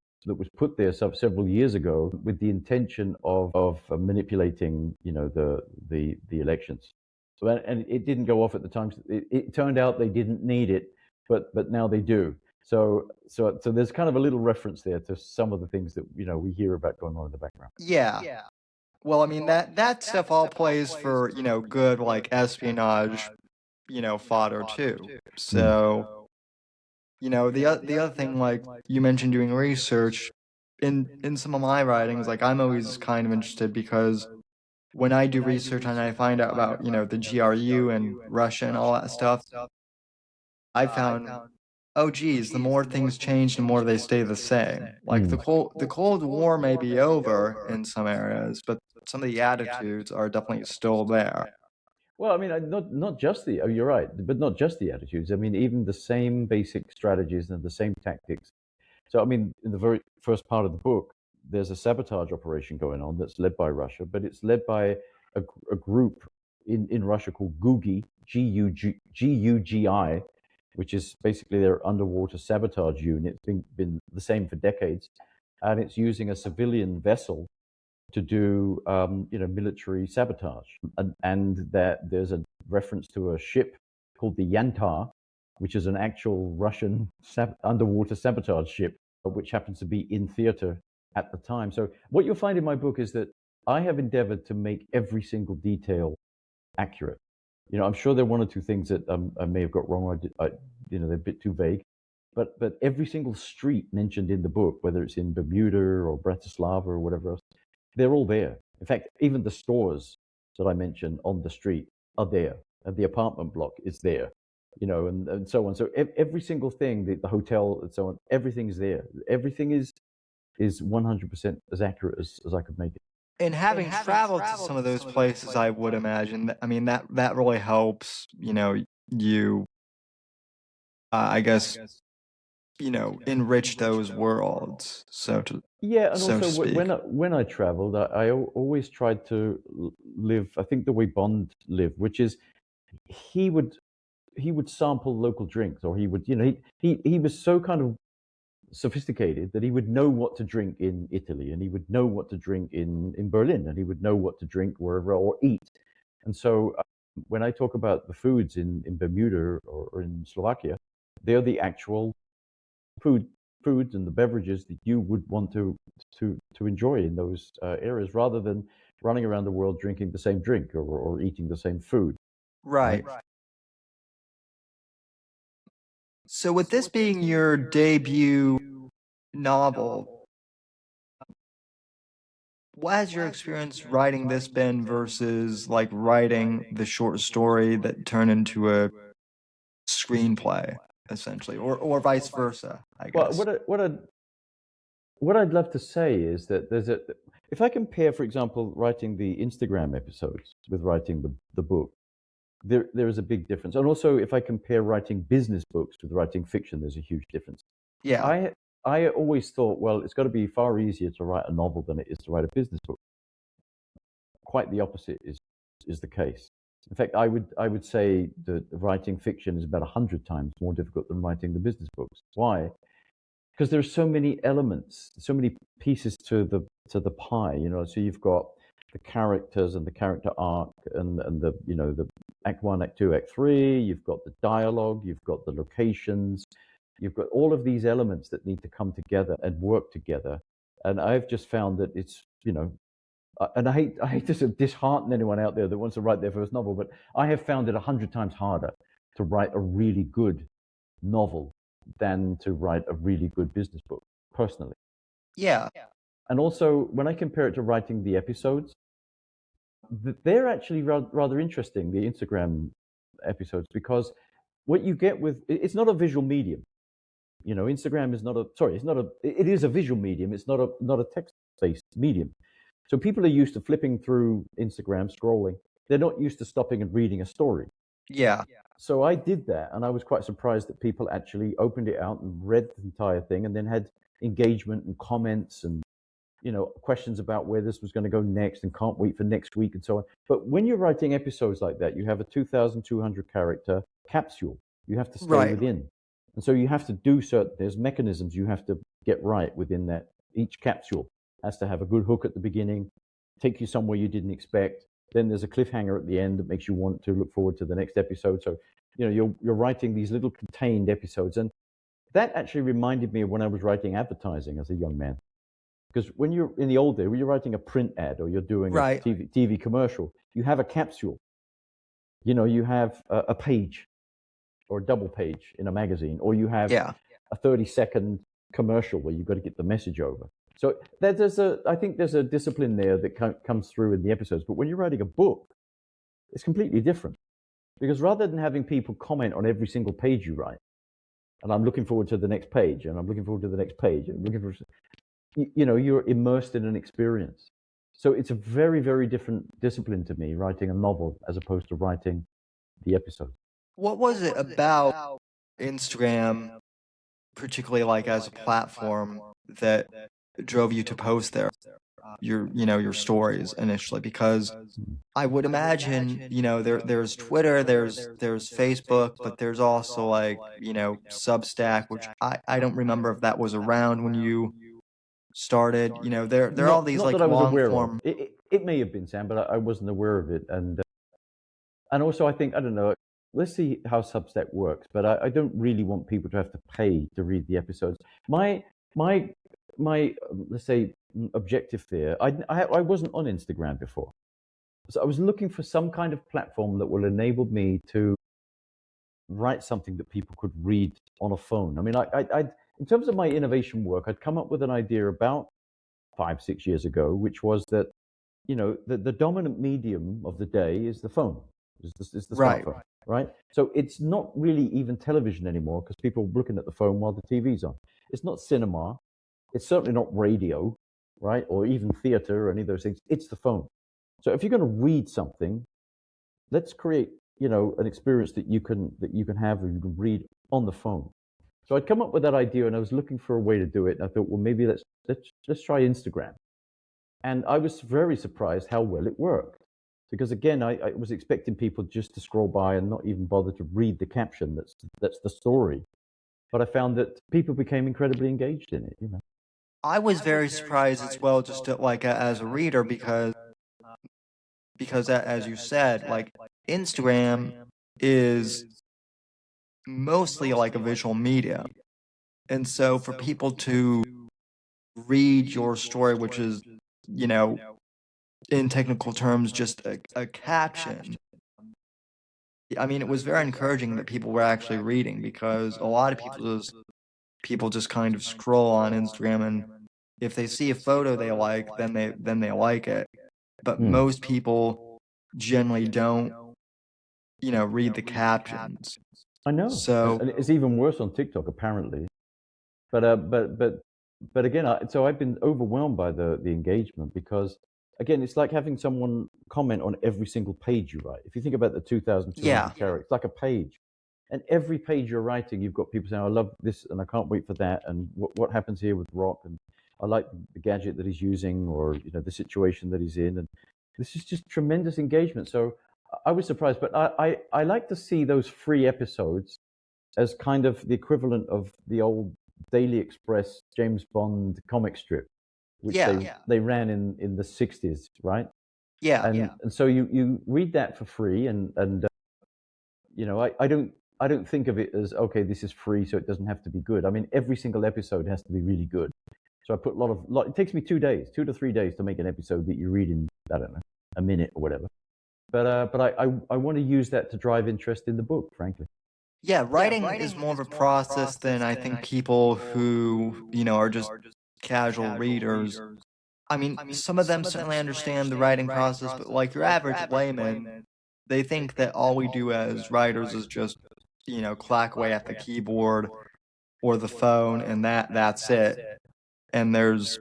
put there several years ago with the intention of manipulating, you know, the elections. So and it didn't go off at the time. It turned out they didn't need it, but now they do. So there's kind of a little reference there to some of the things that, you know, we hear about going on in the background. Yeah. Well, I mean that stuff all plays for, you know, good like espionage, you know, fodder too. So. You know, the other thing, like you mentioned doing research, in some of my writings, like I'm always kind of interested because when I do research and I find out about, you know, the GRU and Russia and all that stuff, I found, oh geez, the more things change, the more they stay the same. Like the Cold War may be over in some areas, but some of the attitudes are definitely still there. Well, I mean, not just the. Oh, you're right, but not just the attitudes. I mean, even the same basic strategies and the same tactics. So, I mean, in the very first part of the book, there's a sabotage operation going on that's led by Russia, but it's led by a group in Russia called GUGI, GUGI, which is basically their underwater sabotage unit. It's been the same for decades, and it's using a civilian vessel to do, you know, military sabotage, and that there's a reference to a ship called the Yantar, which is an actual Russian underwater sabotage ship, which happens to be in theater at the time. So what you'll find in my book is that I have endeavored to make every single detail accurate. You know, I'm sure there are one or two things that I may have got wrong. You know, they're a bit too vague. But every single street mentioned in the book, whether it's in Bermuda or Bratislava or whatever else, they're all there. In fact, even the stores that I mentioned on the street are there. And the apartment block is there, you know, and so on. So every single thing, the hotel and so on, everything's there. Everything is 100% as accurate as I could make it. And having traveled to some of those places, I would imagine, I mean, that really helps, you know, you, I guess, you know, enrich those worlds. Yeah, and also when I traveled, I always tried to live, I think the way Bond lived, which is he would sample local drinks, or he would, you know, he was so kind of sophisticated that he would know what to drink in Italy, and he would know what to drink in Berlin, and he would know what to drink wherever or eat. And so when I talk about the foods in Bermuda or in Slovakia, they're the actual foods and the beverages that you would want to enjoy in those areas, rather than running around the world drinking the same drink or eating the same food. Right. So with this being your debut novel, what has your experience writing this been versus like writing the short story that turned into a screenplay, essentially, or vice versa, I guess? Well, what I'd love to say is that if I compare, for example, writing the Instagram episodes with writing the book, there is a big difference. And also, if I compare writing business books with writing fiction, there's a huge difference. Yeah. I always thought, well, it's got to be far easier to write a novel than it is to write a business book. Quite the opposite is the case. In fact, I would say that writing fiction is about 100 times more difficult than writing the business books. Why? Because there are so many elements, so many pieces to the pie. You know, so you've got the characters and the character arc and the, you know, the act 1, act 2, act 3, you've got the dialogue, you've got the locations, you've got all of these elements that need to come together and work together. And I've just found that it's, you know, And I hate to sort of dishearten anyone out there that wants to write their first novel, but I have found it 100 times harder to write a really good novel than to write a really good business book, personally. Yeah. And also, when I compare it to writing the episodes, they're actually rather interesting, the Instagram episodes, because what you get with it's not a visual medium. You know, Instagram is not a it is a visual medium. It's not a text-based medium. So people are used to flipping through Instagram, scrolling. They're not used to stopping and reading a story. Yeah. So I did that, and I was quite surprised that people actually opened it out and read the entire thing, and then had engagement and comments and, you know, questions about where this was going to go next and can't wait for next week and so on. But when you're writing episodes like that, you have a 2,200 character capsule you have to stay within. And so you have to do there's mechanisms you have to get right within that. Each capsule has to have a good hook at the beginning, take you somewhere you didn't expect. Then there's a cliffhanger at the end that makes you want to look forward to the next episode. So, you know, you're writing these little contained episodes. And that actually reminded me of when I was writing advertising as a young man. Because when you're in the old day, when you're writing a print ad or you're doing a TV commercial, you have a capsule. You know, you have a page or a double page in a magazine, or you have a 30-second commercial where you've got to get the message over. So I think there's a discipline there that comes through in the episodes. But when you're writing a book, it's completely different. Because rather than having people comment on every single page you write, and I'm looking forward to the next page, and I'm looking forward to the next page, and looking for, you know, you're immersed in an experience. So it's a very, very different discipline to me, writing a novel as opposed to writing the episode. What was it about Instagram, particularly like as a platform, that drove you to post there your stories initially? Because I would imagine, you know, there's Twitter, there's Facebook, but there's also like, you know, Substack, which I don't remember if that was around when you started. You know, there are all these like long form. It may have been, Sam, but I wasn't aware of it. And also I think, I don't know, let's see how Substack works, but I don't really want people to have to pay to read the episodes. My let's say objective there, I wasn't on Instagram before. So I was looking for some kind of platform that will enable me to write something that people could read on a phone. I mean, I in terms of my innovation work, I'd come up with an idea about 5-6 years ago, which was that, you know, the dominant medium of the day is the phone, is the smartphone, right? So it's not really even television anymore because people are looking at the phone while the TV's on. It's not cinema. It's certainly not radio, right? Or even theater or any of those things. It's the phone. So if you're going to read something, let's create, you know, an experience that you can have or you can read on the phone. So I'd come up with that idea, and I was looking for a way to do it. And I thought, well, maybe let's try Instagram. And I was very surprised how well it worked. Because again, I was expecting people just to scroll by and not even bother to read the caption that's the story. But I found that people became incredibly engaged in it, you know. I was very surprised as well, just to, like as a reader, because as you said, like Instagram is mostly like a visual media. And so for people to read your story, which is, you know, in technical terms, just a caption, I mean, it was very encouraging that people were actually reading, because a lot of people just kind of scroll on Instagram, and if they see a photo they like, then they like it. But most people generally don't, you know, read the captions. I know. So and it's even worse on TikTok, apparently. But again, so I've been overwhelmed by the engagement, because again, it's like having someone comment on every single page you write. If you think about the 2,200 characters, it's like a page. And every page you're writing, you've got people saying, I love this and I can't wait for that. And what happens here with Rocke? And I like the gadget that he's using, or, you know, the situation that he's in. And this is just tremendous engagement. So I was surprised, but I like to see those free episodes as kind of the equivalent of the old Daily Express James Bond comic strip, which they ran in the 60s, right? And so you read that for free, and you know, I don't think of it as, okay, this is free, so it doesn't have to be good. I mean, every single episode has to be really good. So I put it takes me 2 days, 2 to 3 days to make an episode that you read in, I don't know, a minute or whatever. But I want to use that to drive interest in the book, frankly. Yeah, writing is more of a process than I think people who, are just casual readers. I mean, some of them certainly understand the writing process, but like your average layman, they think that all we do as writers is just, clack away at the keyboard or the phone, and that's it. And there's,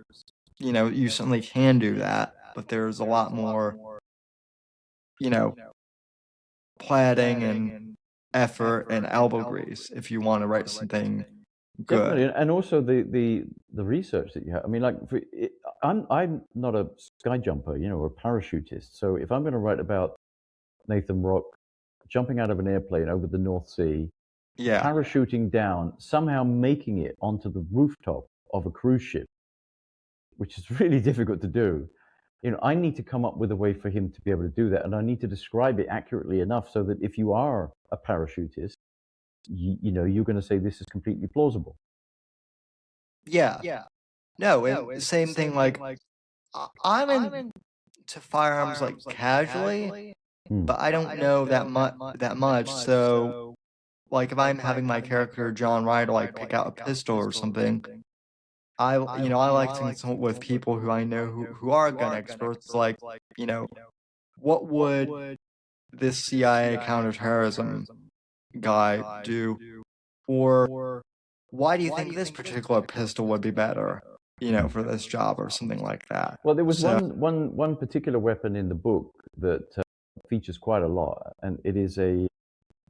you certainly can do that, but there's a lot more, planning and effort and elbow grease if you want to write something good. Definitely, and also the research that you have. I mean, I'm not a sky jumper, or a parachutist. So if I'm going to write about Nathan Rocke jumping out of an airplane over the North Sea, parachuting down, somehow making it onto the rooftop of a cruise ship, which is really difficult to do. I need to come up with a way for him to be able to do that, and I need to describe it accurately enough so that if you are a parachutist, you're going to say this is completely plausible. Yeah. No, and same thing. Like, I'm into firearms like casually, but I don't know that much. So, like, if I'm having my character John Ryder like pick out a pistol or something, I like to consult with people who I know who are gun experts. Like, what would this CIA counterterrorism guy do, or why do you think this particular pistol would be better, for this job or something like that? Well, there was one particular weapon in the book that features quite a lot, and it is a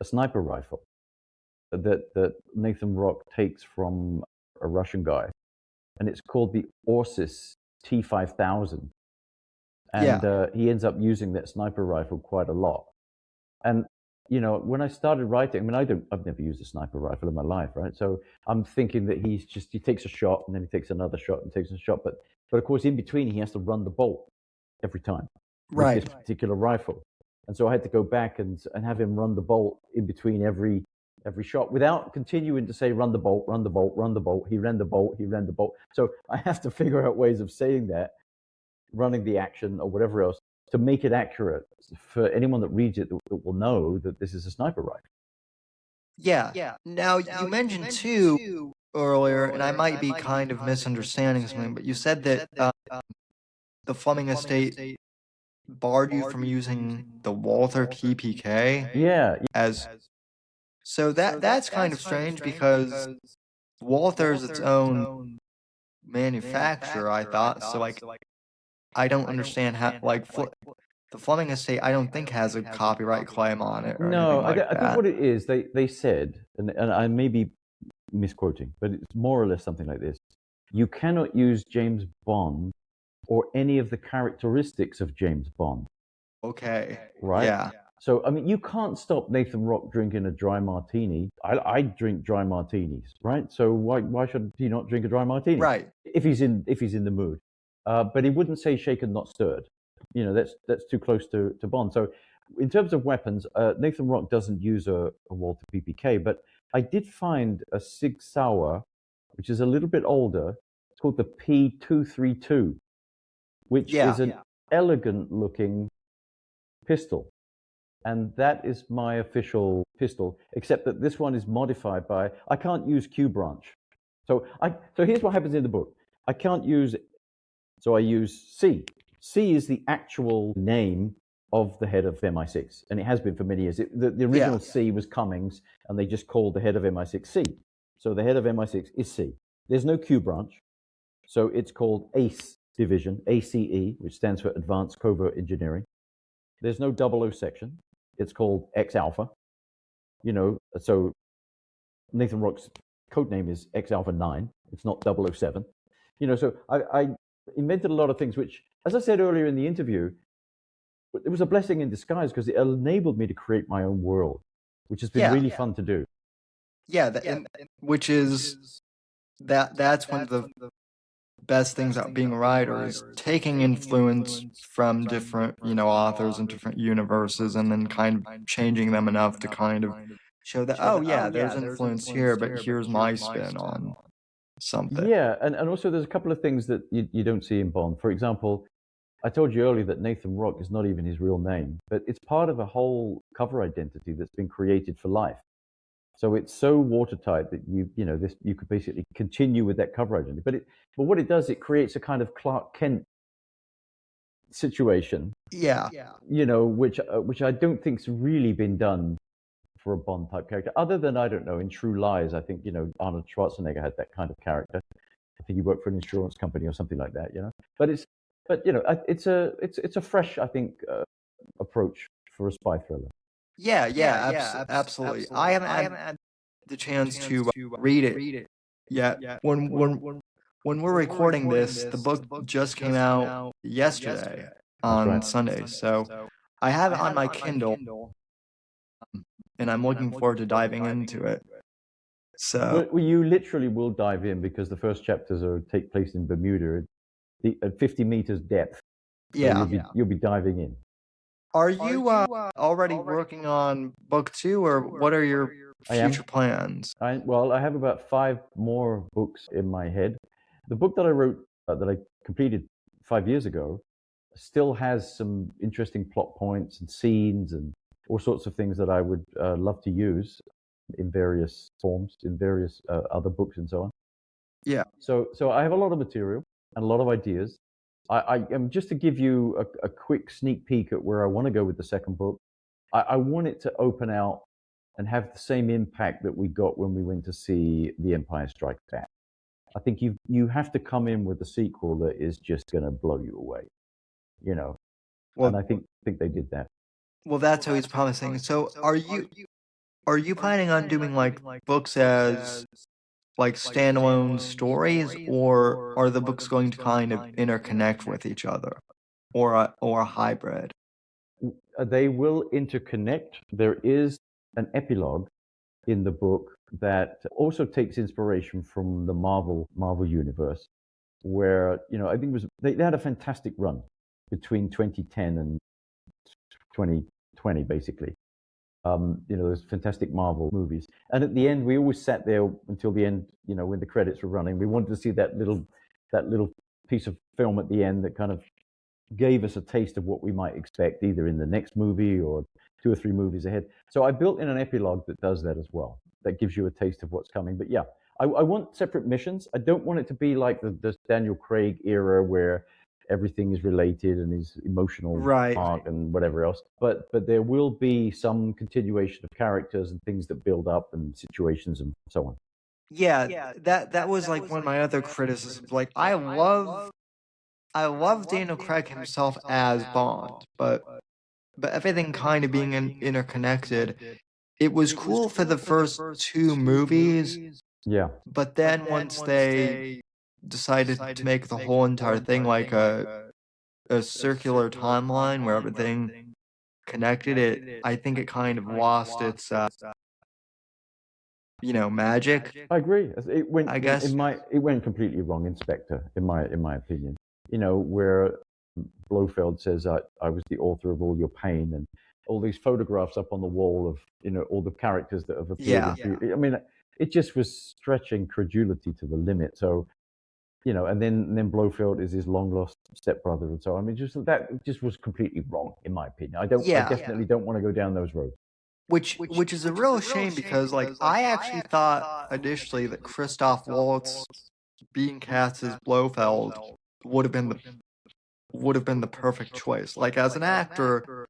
sniper rifle that Nathan Rocke takes from a Russian guy, and it's called the Orsis T5000, and he ends up using that sniper rifle quite a lot. And when I started writing, I mean, I've never used a sniper rifle in my life, right? So I'm thinking that he takes a shot and then he takes another shot and takes a shot, but of course in between he has to run the bolt every time with this particular rifle, and so I had to go back and have him run the bolt in between every shot without continuing to say run the bolt, run the bolt, run the bolt. He ran the bolt, he ran the bolt. So I have to figure out ways of saying that, running the action or whatever else, to make it accurate for anyone that reads it that will know that this is a sniper rifle. Yeah. Now, you mentioned too earlier, and I might be kind of misunderstanding something, but you said that the Fleming estate barred you from using the Walther PPK. Yeah. So that's kind of strange because Walther's its own manufacturer, I thought. So like, I don't understand how, like, the Fleming estate, I don't think has a copyright claim on it. No, I think what it is, they said, and I may be misquoting, but it's more or less something like this: you cannot use James Bond or any of the characteristics of James Bond. Okay. Right. Yeah. So, I mean, you can't stop Nathan Rocke drinking a dry martini. I drink dry martinis, right? So why should he not drink a dry martini? Right. If he's in the mood. But he wouldn't say shaken, not stirred. That's too close to Bond. So in terms of weapons, Nathan Rocke doesn't use a Walther PPK, but I did find a Sig Sauer, which is a little bit older. It's called the P232, which is an elegant looking pistol. And that is my official pistol, except that this one is modified by, I can't use Q branch. So here's what happens in the book. I can't use, so I use C. C is the actual name of the head of MI6, and it has been for many years. The original C was Cummings, and they just called the head of MI6 C. So the head of MI6 is C. There's no Q branch, so it's called ACE division, ACE, which stands for Advanced Covert Engineering. There's no 00 section. It's called X Alpha. So Nathan Rocke's code name is X Alpha 9. It's not 007. So I invented a lot of things, which, as I said earlier in the interview, it was a blessing in disguise because it enabled me to create my own world, which has been really fun to do. Which is that's one of the best things about being a writer, is taking influence from different, authors and different universes, and then kind of changing them enough to kind of show that, there's influence here, but here's my spin on something. Yeah, and also there's a couple of things that you don't see in Bond. For example, I told you earlier that Nathan Rocke is not even his real name, but it's part of a whole cover identity that's been created for life. So it's so watertight that you could basically continue with that cover identity. But what it does, it creates a kind of Clark Kent situation, Yeah. which I don't think's really been done for a Bond type character, other than, I don't know, in True Lies. I think Arnold Schwarzenegger had that kind of character. I think he worked for an insurance company or something like that. But it's a fresh, I think, approach for a spy thriller. Yeah, absolutely. I haven't had the chance to read it yet. When we're recording this, the book just came out yesterday on Sunday, so I have it on my Kindle, and I'm looking forward to diving into it. So Well, you literally will dive in, because the first chapters take place in Bermuda at 50 meters depth. So yeah. you'll be diving in. Are you already working on book 2, or what are your future plans? I have about 5 more books in my head. The book that I wrote, that I completed 5 years ago, still has some interesting plot points and scenes and all sorts of things that I would love to use in various forms, in various other books and so on. Yeah. So I have a lot of material and a lot of ideas. I am, just to give you a quick sneak peek at where I want to go with the second book. I want it to open out and have the same impact that we got when we went to see The Empire Strikes Back. I think you have to come in with a sequel that is just going to blow you away, Well, and I think they did that. Well, that's always promising. So, are you planning on doing like books as like standalone stories, or are the books going to kind of interconnect with each other, or a hybrid? They will interconnect. There is an epilogue in the book that also takes inspiration from the Marvel universe, where I think they had a fantastic run between 2010 and 2020, basically. Those fantastic Marvel movies, and at the end, we always sat there until the end. When the credits were running, we wanted to see that little piece of film at the end that kind of gave us a taste of what we might expect, either in the next movie or 2 or 3 movies ahead. So I built in an epilogue that does that as well. That gives you a taste of what's coming. But yeah, I want separate missions. I don't want it to be like the Daniel Craig era, where everything is related and his emotional arc and whatever else. But there will be some continuation of characters and things that build up and situations and so on. Yeah, that was like one of my other criticisms. Like, I love Daniel Craig himself as Bond, but everything kind of being interconnected. It was cool for the first 2 movies. Yeah. But then once they decided to make the whole entire thing like a circular timeline where everything connected, I think it kind of lost its magic. I agree. It went, I guess it went completely wrong in Spectre, in my opinion. Where Blofeld says, I was the author of all your pain, and all these photographs up on the wall of all the characters that have appeared. I mean, it just was stretching credulity to the limit. So, and then Blofeld is his long lost stepbrother, and so I mean, that just was completely wrong in my opinion. I definitely don't want to go down those roads. Which is a real shame, because like I actually thought initially that Christoph Waltz being cast as Blofeld would have been the perfect choice. Like, as an actor,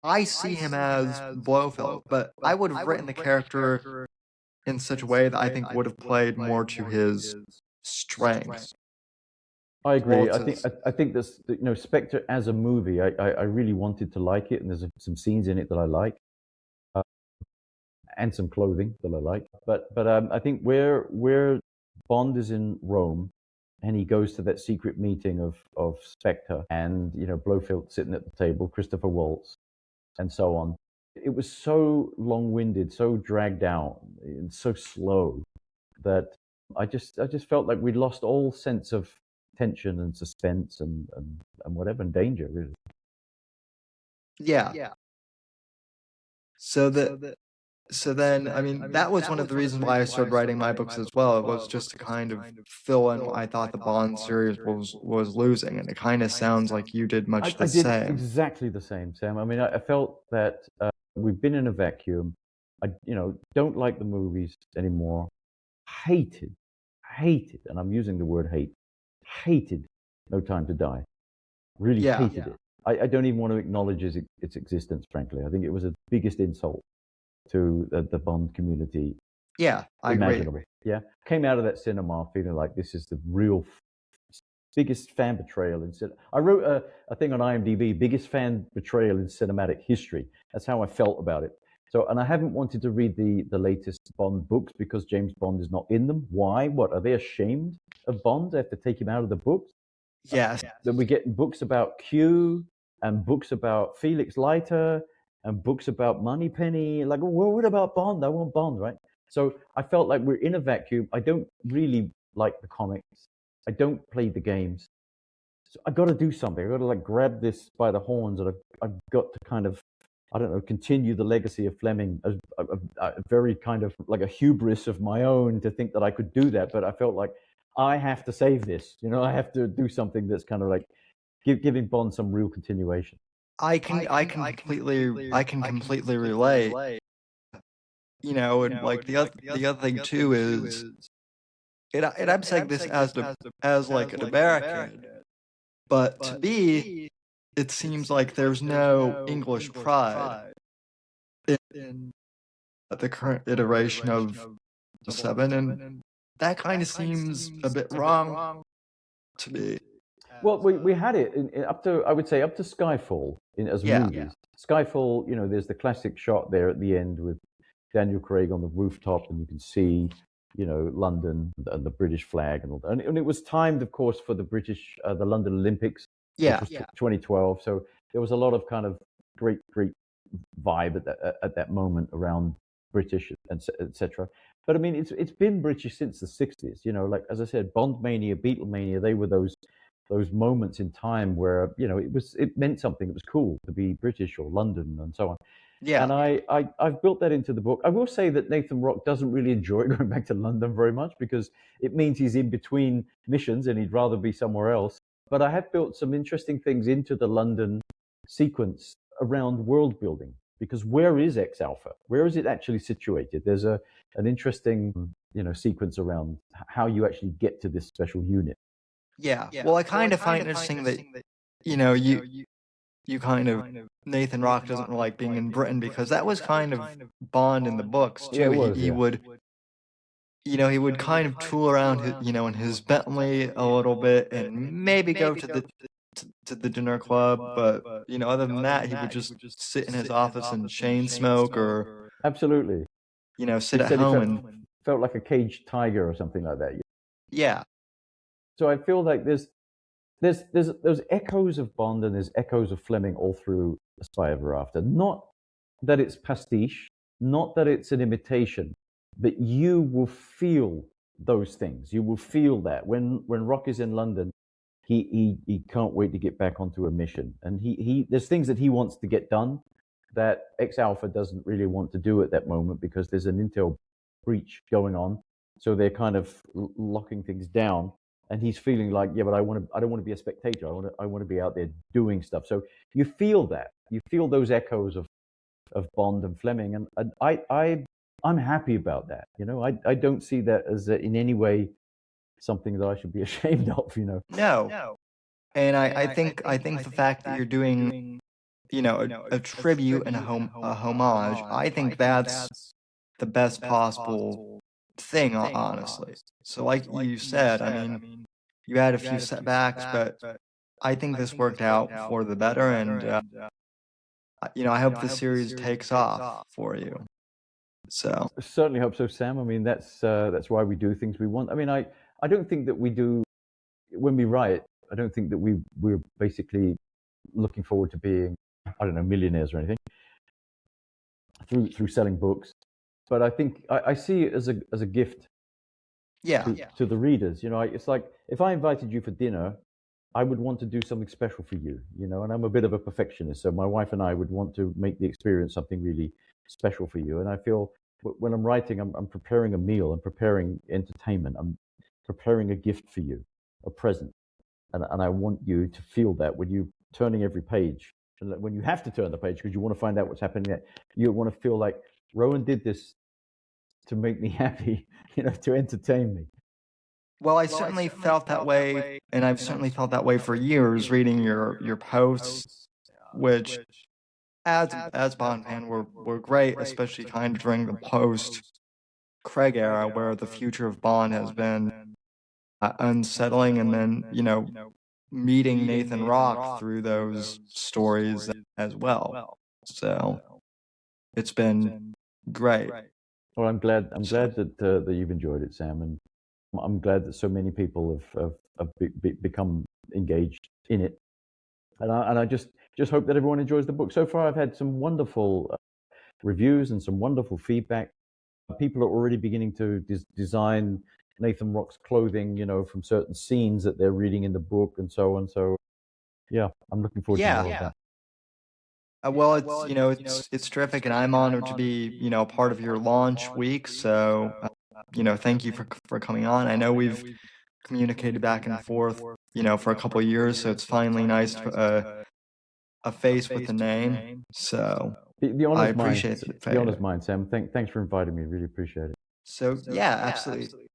I see him as Blofeld, but I would have written the character in such a way that I think would have played more to his strengths. I agree. I think this, Spectre as a movie, I really wanted to like it, and there's some scenes in it that I like, and some clothing that I like. But I think where Bond is in Rome, and he goes to that secret meeting of Spectre, and Blofeld sitting at the table, Christopher Waltz, and so on. It was so long-winded, so dragged out, and so slow that I just felt like we'd lost all sense of tension and suspense and whatever, and danger, really. Yeah. So So then, I mean, that was one of the reasons why I started writing my books as well. It was just to kind of fill in what I thought the Bond series was losing, and it kind of sounds like you did much I the did same. exactly the same, Sam. I mean, I felt that we've been in a vacuum. I, don't like the movies anymore. Hated, and I'm using the word hated No Time to Die. Really hated it. I don't even want to acknowledge its existence, frankly. I think it was the biggest insult to the Bond community Yeah, I imaginable. agree. Yeah, came out of that cinema feeling like this is the real biggest fan betrayal in cinema. I wrote a thing on IMDb, biggest fan betrayal in cinematic history. That's how I felt about it. So, and I haven't wanted to read the latest Bond books because James Bond is not in them. Why? What, are they ashamed of Bond? They have to take him out of the books? Yes. Then we get books about Q and books about Felix Leiter and books about Moneypenny. Like, well, what about Bond? I want Bond, right? So I felt like we're in a vacuum. I don't really like the comics. I don't play the games. So I got to do something. I got to like grab this by the horns, and I've got to kind of, I don't know, continue the legacy of Fleming. A very kind of like a hubris of my own to think that I could do that. But I felt like I have to save this. I have to do something that's kind of like giving Bond some real continuation. I can completely relate. And like the other thing too is, and I'm saying this as like an American, but to me, it seems like there's no English pride in the current iteration of the Seven, and that kind of seems a bit wrong to me. Well, we had it up to, I would say, up to Skyfall as movies. Yeah. Skyfall, there's the classic shot there at the end with Daniel Craig on the rooftop, and you can see, London and the British flag and all that. And it was timed, of course, for the London Olympics, which was 2012. So there was a lot of kind of great vibe at that moment around British, etc. But I mean, it's been British since the 60s. Like as I said, Bond mania, Beatlemania, they were those moments in time where it meant something. It was cool to be British or London and so on. Yeah. And I've built that into the book. I will say that Nathan Rocke doesn't really enjoy going back to London very much because it means he's in between missions and he'd rather be somewhere else. But I have built some interesting things into the London sequence around world building, because where is X Alpha? Where is it actually situated? There's an interesting sequence around how you actually get to this special unit. Yeah. Well, I kind of find it interesting that you kind of, Nathan Rocke doesn't like being in Britain, because that was kind of Bond in the books too. Yeah, he would he would kind of tool around in his Bentley a little bit and maybe go to the dinner club, but other than that, he would just sit in his office and chain smoke, or absolutely sit at home and felt like a caged tiger or something like that. Yeah. So I feel like there's echoes of Bond and there's echoes of Fleming all through A Spy Ever After. Not that it's pastiche, not that it's an imitation, but you will feel those things. You will feel that when Rocke is in London, he can't wait to get back onto a mission, and there's things that he wants to get done that X Alpha doesn't really want to do at that moment because there's an intel breach going on. So they're kind of locking things down. And he's feeling like, yeah, but I don't want to be a spectator. I want to be out there doing stuff. So you feel that. You feel those echoes of Bond and Fleming, and I'm happy about that. I don't see that as in any way something that I should be ashamed of. No. And I think the fact that you're doing a tribute and a homage, I think that's the best possible thing, honestly. So like you said, I mean, you had a few setbacks, but I think this worked out for the better, and I hope the series takes off for you. So I certainly hope so, Sam. I mean, that's why we do things we want. I mean, I don't think that we do, when we write, I don't think that we're basically looking forward to being, I don't know, millionaires or anything through selling books. But I think I see it as a gift to the readers. It's like if I invited you for dinner, I would want to do something special for you, and I'm a bit of a perfectionist. So my wife and I would want to make the experience something really special for you. And I feel when I'm writing, I'm preparing a meal, I'm preparing entertainment, I'm preparing a gift for you, a present. And I want you to feel that when you're turning every page, and when you have to turn the page because you want to find out what's happening there, you want to feel like Rowan did this to make me happy, to entertain me. Well, I certainly felt that way, and I've certainly felt that way for years reading your posts, which as Bond fan were great, especially kind of during the post Craig era where the future of Bond has been unsettling, and then meeting Nathan Rocke through those stories as well. So it's been great. Well, I'm glad that you've enjoyed it, Sam, and I'm glad that so many people have become engaged in it, and I just hope that everyone enjoys the book. So far, I've had some wonderful reviews and some wonderful feedback. People are already beginning to design Nathan Rocke's clothing, from certain scenes that they're reading in the book and so on. So, yeah, I'm looking forward to all of that. Well, it's terrific, and I'm honored to be part of your launch week. So, thank you for coming on. I know we've communicated back and forth, for a couple of years, so it's finally nice to put a face with a name. So I appreciate it. The honor's mine, Sam. Thanks for inviting me. Really appreciate it. So yeah, absolutely.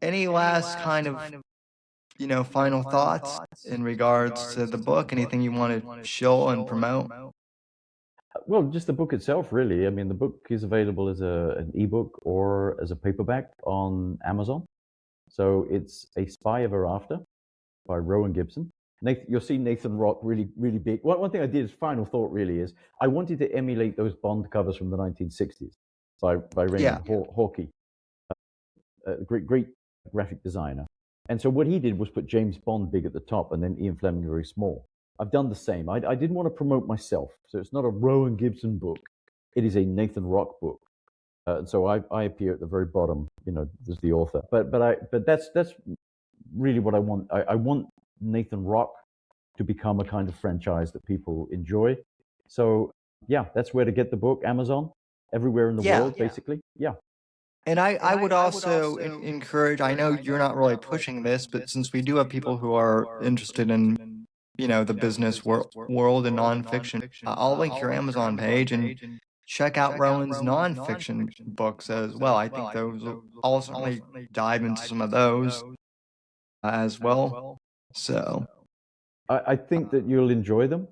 Any last kind of final thoughts in regards to the book? Anything you want to show and promote? Well, just the book itself, really. I mean, the book is available as an ebook or as a paperback on Amazon. So it's A Spy Ever After by Rowan Gibson. You'll see Nathan Rocke really, really big. One thing I did as final thought really is I wanted to emulate those Bond covers from the 1960s by Raymond Hawkey, great graphic designer. And so what he did was put James Bond big at the top and then Ian Fleming very small. I've done the same. I didn't want to promote myself, so it's not a Rowan Gibson book. It is a Nathan Rocke book. And so I appear at the very bottom, as the author. But that's really what I want. I want Nathan Rocke to become a kind of franchise that people enjoy. So yeah, that's where to get the book. Amazon, everywhere in the world, basically. Yeah. And I would also encourage, I know you're not really pushing this, but since we do have people who are interested in, the business world and nonfiction, I'll link your Amazon page and check out Rowan's nonfiction books as well. I think I'll certainly dive into some of those as well. So I think that you'll enjoy them.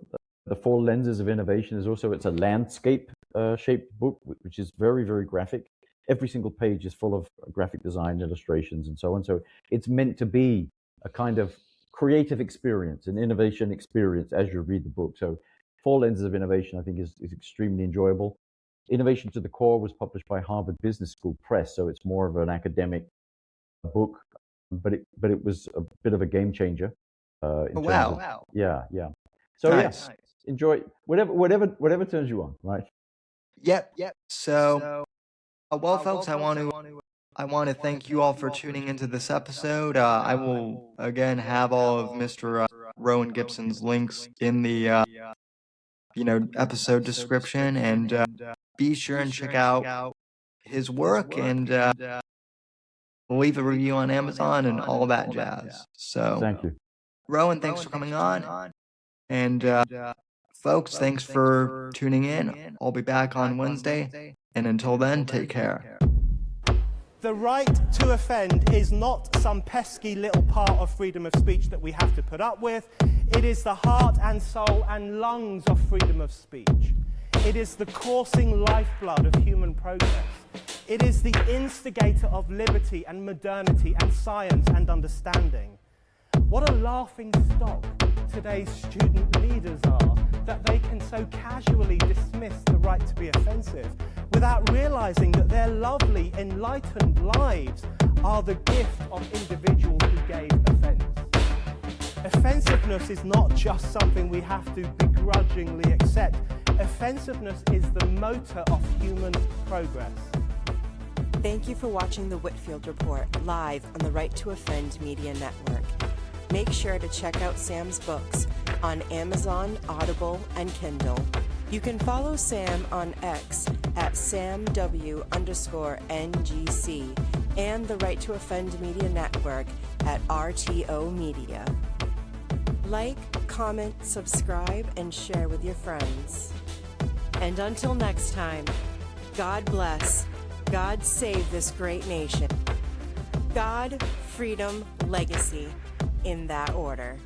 The Four Lenses of Innovation it's a landscape shaped book, which is very, very graphic. Every single page is full of graphic design, illustrations, and so on. So it's meant to be a kind of creative experience, an innovation experience as you read the book. So Four Lenses of Innovation, I think, is extremely enjoyable. Innovation to the Core was published by Harvard Business School Press, so it's more of an academic book, but it was a bit of a game changer. Wow. Yeah. So nice. Enjoy whatever turns you on, right? Yep. So, well, folks, I want to thank you all for tuning into this episode. I will again have all of Mr. Rowan Gibson's links in the episode description, and be sure and check out his work and leave a review on Amazon and all that jazz. So thank you, Rowan. Thanks for coming on, and folks, thanks for tuning in. I'll be back on Wednesday, and until then, take care. The right to offend is not some pesky little part of freedom of speech that we have to put up with. It is the heart and soul and lungs of freedom of speech. It is the coursing lifeblood of human progress. It is the instigator of liberty and modernity and science and understanding. What a laughing stock today's student leaders are, that they can so casually dismiss the right to be offensive without realizing that their lovely, enlightened lives are the gift of individuals who gave offense. Offensiveness is not just something we have to begrudgingly accept. Offensiveness is the motor of human progress. Thank you for watching the Whitfield Report live on the Right to Offend Media Network. Make sure to check out Sam's books on Amazon, Audible, and Kindle. You can follow Sam on X at samw_NGC and the Right to Offend Media Network at RTO Media. Like, comment, subscribe, and share with your friends. And until next time, God bless, God save this great nation. God, freedom, legacy, in that order.